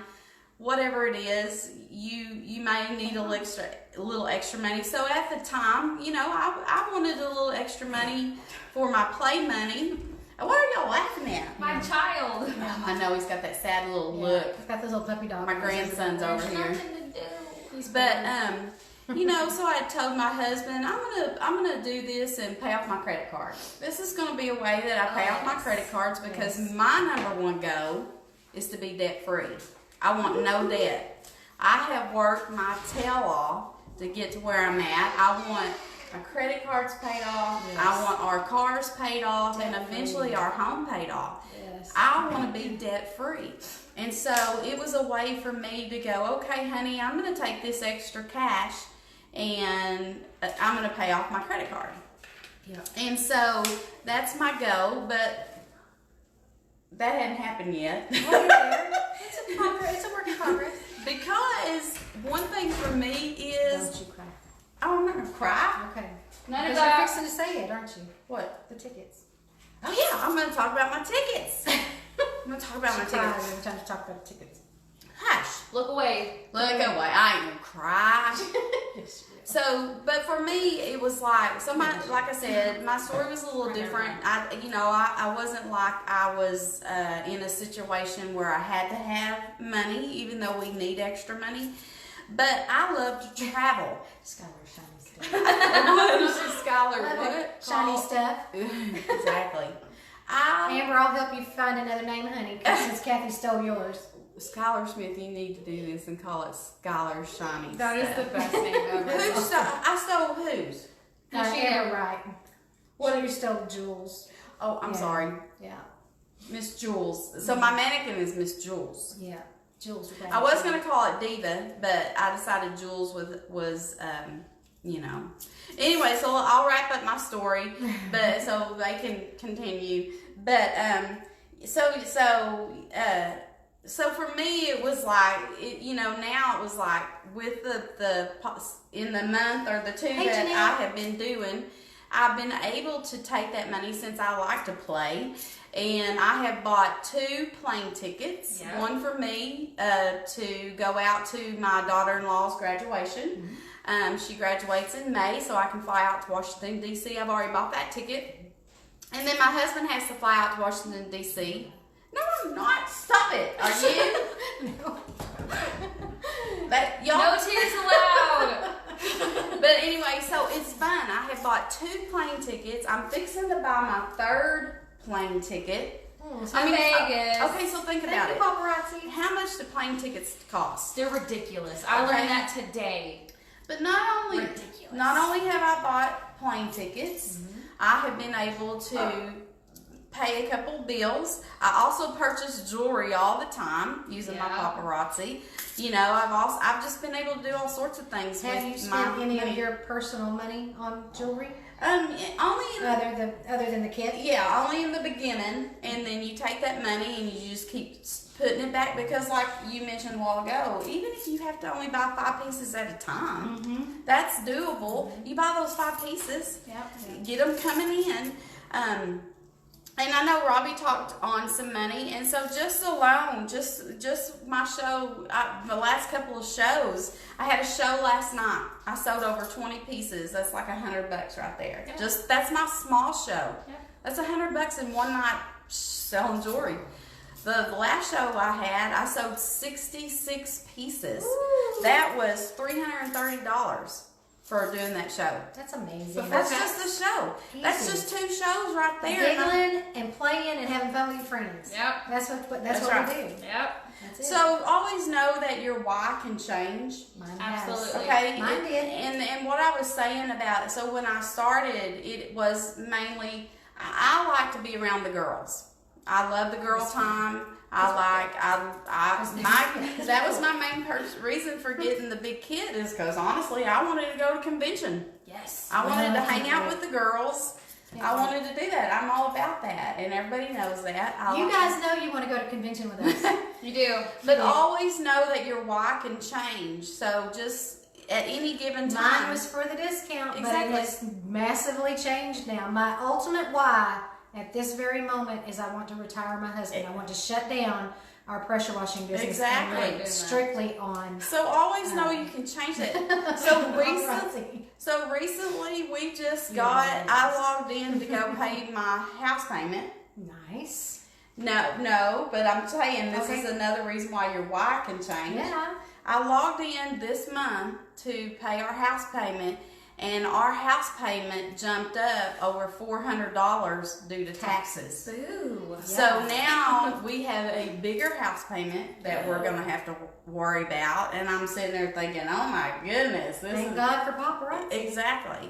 whatever it is, you may need a little extra money. So at the time, you know, I wanted a little extra money for my play money. What are y'all laughing at? My child. Yeah, I know he's got that sad little look. He's got those little puppy dogs. My grandson's over There's here. nothing to do. But you know, so I told my husband, I'm gonna do this and pay off my credit cards. This is gonna be a way that I pay off my credit cards because my number one goal is to be debt free. I want no debt. I have worked my tail off to get to where I'm at. I want my credit cards paid off. Yes. I want our cars paid off and eventually our home paid off. Yes. I want to be debt free. And so it was a way for me to go, okay, honey, I'm going to take this extra cash and I'm going to pay off my credit card. Yep. And so that's my goal, but that hadn't happened yet. Well, you're there. It's a work in progress. Because one thing for me is, Don't you cry. oh, I'm not going to cry. Okay. None of Because that. you're fixing to say it, aren't you? What? The tickets. Oh, yeah, I'm going to talk about my tickets. I'm going to talk about my She cries tickets. every time you talk about the tickets. Hush. Look away. Look away. I ain't going to cry. Yes, you So, but for me, it was like, so my, like I said, my story was a little different. I wasn't like I was in a situation where I had to have money, even though we need extra money. But I love to travel. Skylar, shiny stuff. Scholar, Love it. what? Shiny stuff. Exactly. Amber, I'll help you find another name, honey, because since Kathy stole yours. Skylar Smith, you need to do this and call it Skylar Shiny That is the Stuff. best name ever. Who stole? I stole whose? No, she Amber, did. right. What you stole, Jules? Oh, I'm Yeah. sorry. Yeah. Miss Jules. So my mannequin is Miss Jules. Yeah. Jules. I was gonna call it Diva, but I decided Jules was you know. Anyway, so I'll wrap up my story, but so they can continue. But so for me it was like now it was like with the in the month or the two that Janelle. I have been doing, I've been able to take that money since I like to play. And I have bought 2 plane tickets. Yeah. One for me to go out to my daughter-in-law's graduation. She graduates in May, so I can fly out to Washington, D.C. I've already bought that ticket. And then my husband has to fly out to Washington, D.C. No, I'm not. Stop it. Are you? No. Y'all. No tears allowed. But anyway, so it's fun. I have bought 2 plane tickets. I'm fixing to buy my 3rd plane ticket. To Vegas. Okay, so think about Thank it. you, paparazzi. How much do plane tickets cost? They're ridiculous. I Okay. learned that today. But not only Ridiculous. have I bought plane tickets, I have been able to pay a couple bills. I also purchase jewelry all the time using my Yeah. paparazzi. I've just been able to do all sorts of things. Have you with my spent any money. of your personal money on jewelry Only in other than the kit? Yeah, only in the beginning, and then you take that money and you just keep putting it back because, like you mentioned a while ago, even if you have to only buy 5 pieces at a time, that's doable. You buy those 5 pieces, get them coming in. And I know Robbie talked on some money, and so just alone, just my show, the last couple of shows, I had a show last night. I sold over 20 pieces. That's like $100 right there. Yeah. That's my small show. Yeah. That's $100 in one night selling jewelry. The last show I had, I sold 66 pieces. Ooh. That was $330 for doing that show. That's amazing. That's just a show. That's Easy. just 2 shows right there. Giggling and playing and having fun with your friends. Yep. That's what That's we right. do. Yep. That's it. So always know that your why can change. Mine has. Absolutely. Okay. Mine did. And what I was saying about it, so when I started, it was mainly I like to be around the girls. I love the girl time. That was my main reason for getting the big kit is because honestly I wanted to go to convention. Yes. I wanted to Yeah, hang out yeah. with the girls. Yeah. I wanted to do that. I'm all about that, and everybody knows that. You guys know you want to go to convention with us. You do. But Yeah. always know that your why can change. So just at any given time. Mine was for the discount, Exactly. but it has massively changed now. My ultimate why at this very moment is I want to retire my husband. I want to shut down our pressure washing business. Exactly. And went strictly on. So always know you can change it. So recently we just I logged in to go pay my house payment. Nice. No, but I'm saying this is another reason why your why can change. Yeah. I logged in this month to pay our house payment, and our house payment jumped up over $400 due to taxes. Boo. So now we have a bigger house payment that we're going to have to worry about, and I'm sitting there thinking, oh my goodness. Thank God for paparazzi. Exactly.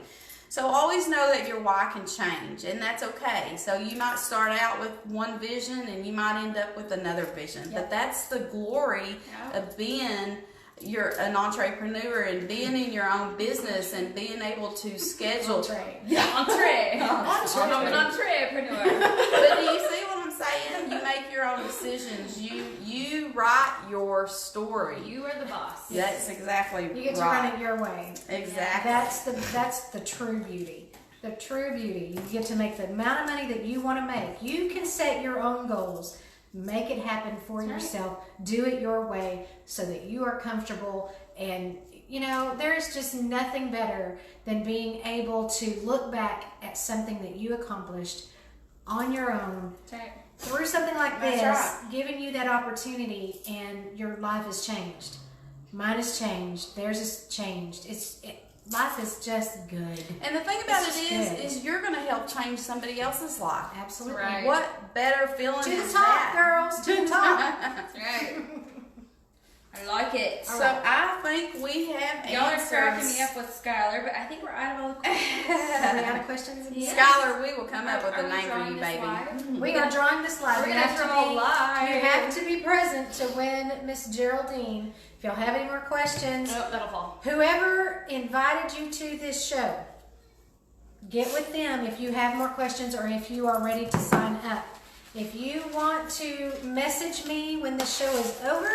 So always know that your why can change, and that's okay. So you might start out with one vision and you might end up with another vision. But that's the glory of being an entrepreneur and being in your own business and being able to schedule. I'm an entrepreneur. But do you see what I'm saying? You make your own decisions. You write your story. You are the boss. That's exactly right. You get to run it your way. Exactly. That's the true beauty. The true beauty. You get to make the amount of money that you want to make. You can set your own goals. Make it happen for yourself. Do it your way so that you are comfortable. And, there's just nothing better than being able to look back at something that you accomplished on your own. Through something like this, giving you that opportunity, and your life has changed. Mine has changed. Theirs has changed. Life is just good. And the thing about it is you're going to help change somebody else's life. Absolutely. Right. What better feeling To is the top, that? girls. To the top. That's right. I like it. So I think we have Y'all are answers. cracking me up with Skylar, but I think we're out of all the questions. Are we out of questions? Skylar, we will come up with Are a we name for drawing you, this baby. live? We are drawing this live. We're gonna draw live. You have to be present to win Miss Geraldine. If y'all have any more questions, Oh, that'll fall. whoever invited you to this show, get with them if you have more questions or if you are ready to sign up. If you want to message me when the show is over,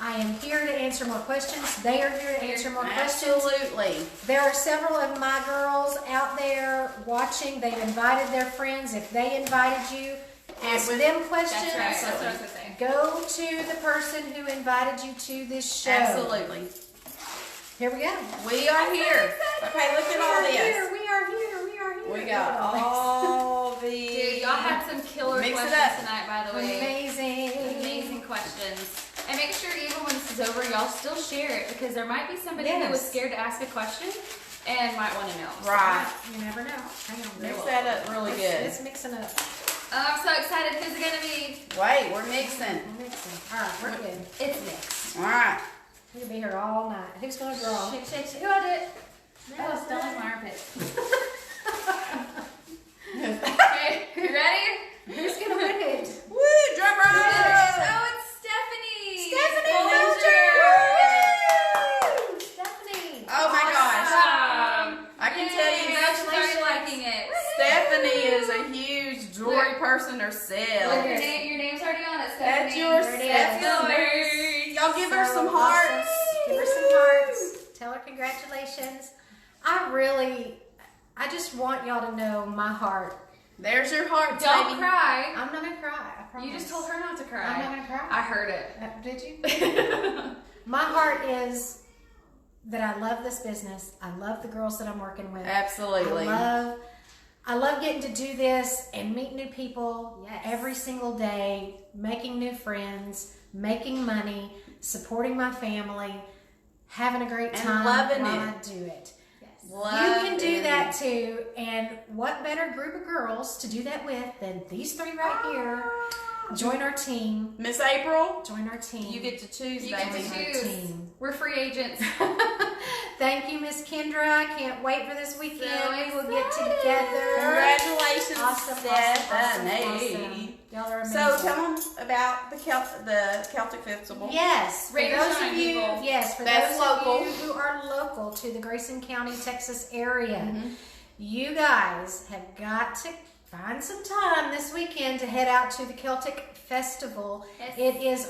I am here to answer more questions. They are here to answer more questions. Absolutely. There are several of my girls out there watching. They've invited their friends. If they invited you, ask them questions. That's right. That's what I was going to say. Go to the person who invited you to this show. Absolutely. Here we go. We are here. Okay, look at all this. We are here. We got all these. Dude, y'all had some killer Mix it questions up. tonight, by the way. Amazing Questions. And make sure even when this is over, y'all still share it, because there might be somebody who was scared to ask a question and might want to know. Right. You never know. Hang on. Mix that up really good. It's mixing up. I'm so excited. Who's it going to be? Wait, we're mixing. We're mixing. All right, we're good. It's mixed. All right. We'll be here all night. Who's going to draw? Shake, shake, shake. Who I did? Oh, it's smelling my armpit. Okay, you ready? Who's going to win it? Woo, drum roll. Oh, it's Stephanie. Stephanie Bolger. Woo! Stephanie. Oh my gosh. Awesome. I can tell you, Congratulations. Start liking it. Stephanie is a huge jewelry person herself. Look, your name's already on it, Stephanie. That's your There it is. Stephanie. Y'all give her So some awesome. hearts. Give her some hearts. Tell her congratulations. I just want y'all to know my heart. There's your hearts, Don't baby. cry. I'm not going to cry. I promise. You just told her not to cry. I'm not going to cry. I heard it. Did you? My heart is that I love this business. I love the girls that I'm working with. Absolutely. I love getting to do this and meet new people Yes. every single day, making new friends, making money, supporting my family, having a great And time loving while it. I do it. Love You can do it. that too, and what better group of girls to do that with than these three right here? Join our team. Miss April, Join our team. you get to choose, You get baby. to Join our choose. team. We're free agents. Thank you, Miss Kendra. I can't wait for this weekend. So We will get excited. together. Congratulations, Awesome, Stephanie. Y'all are amazing. So tell them about the Celtic Festival. Yes, for Rain or those shine, of you, people. yes, for That's those local. of you who are local to the Grayson County, Texas area, Mm-hmm. you guys have got to find some time this weekend to head out to the Celtic Festival. Yes.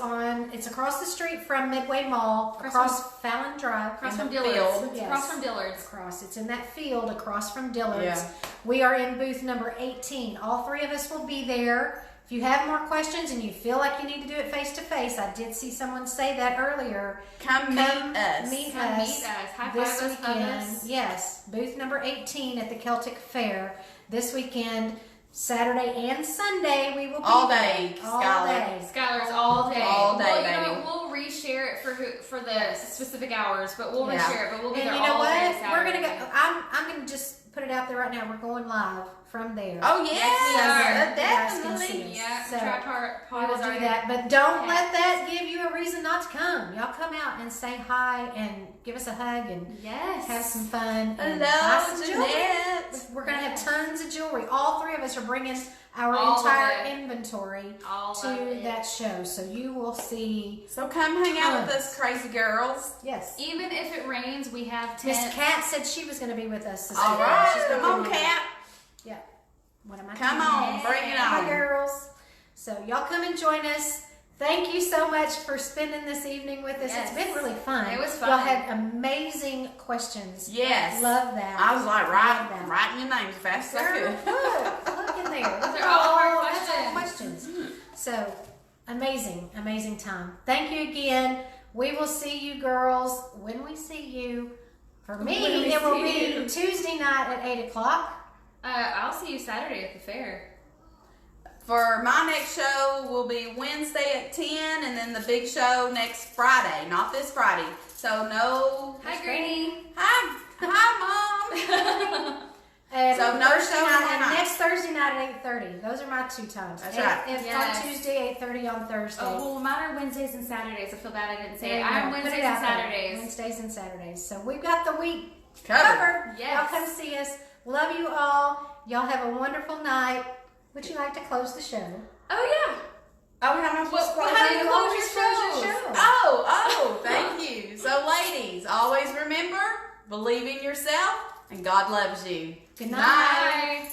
It's across the street from Midway Mall, across Fallon Drive. Across In from the Dillard's. field. It's Yes. across from Dillard's. It's in that field across from Dillard's. Yeah. We are in booth number 18. All three of us will be there. If you have more questions and you feel like you need to do it face to face, I did see someone say that earlier. Come meet us. Meet Come us meet us. High this five us, hug weekend. us. Yes, booth number 18 at the Celtic Fair this weekend. Saturday and Sunday we will be All there. day, All Skylar. day. Skylar's all day. All day, well, you baby. know, we'll reshare it for the specific hours, but we'll Yeah. reshare it. But we'll be And there you know all day what? We're Saturday. gonna go. I'm gonna just put it out there right now. We're going live from there. Oh, Yes, yeah, we are. You guys can see definitely. us. Yeah, So, Tripod We will is do already. that, but don't let that give you a reason not to come. Y'all come out and say hi and give us a hug and Yes. have some fun. And buy Hello, some jewelry. Jeanette. We're gonna have tons of jewelry. All three of us are bringing our All of entire it. inventory All of to it. that show, so you will see. So come hang out with us, crazy girls. Yes, Even if it rains, we have Miss tents. Kat said she was gonna be with us this All weekend. right, She's gonna come be on, with us. Cat. Yeah. What am I Come telling on, you? bring it Hi, on. girls. So y'all come and join us. Thank you so much for spending this evening with us. Yes. It's been really fun. It was fun. Y'all had amazing questions. Yes. Love that. I was like, Love that. writing your names fast as I Girl, could. look in there. Those are all of our that's all questions. questions. So amazing, amazing time. Thank you again. We will see you girls when we see you. For When me, we it will see be you. Tuesday night at 8 o'clock. I'll see you Saturday at the fair. For my next show will be Wednesday at 10, and then the big show next Friday, not this Friday. So no. Hi, Granny. Hi, Mom. And So no Thursday show night, tomorrow and night. next Thursday night at 8:30. Those are my two times. That's right. It's Yes. on Tuesday, 8:30 on Thursday. Oh, well, mine are Wednesdays and Saturdays. I feel bad I didn't say There it. you I'm go. Put Wednesdays it out and there. Saturdays. Wednesdays and Saturdays. So we've got the week Covered. covered. Yes. Y'all come see us. Love you all. Y'all have a wonderful night. Would you like to close the show? Oh, yeah. Oh, how am I supposed to Well, close how it? do you close your shows? Oh, thank you. So, ladies, always remember, believe in yourself, and God loves you. Good night. Bye.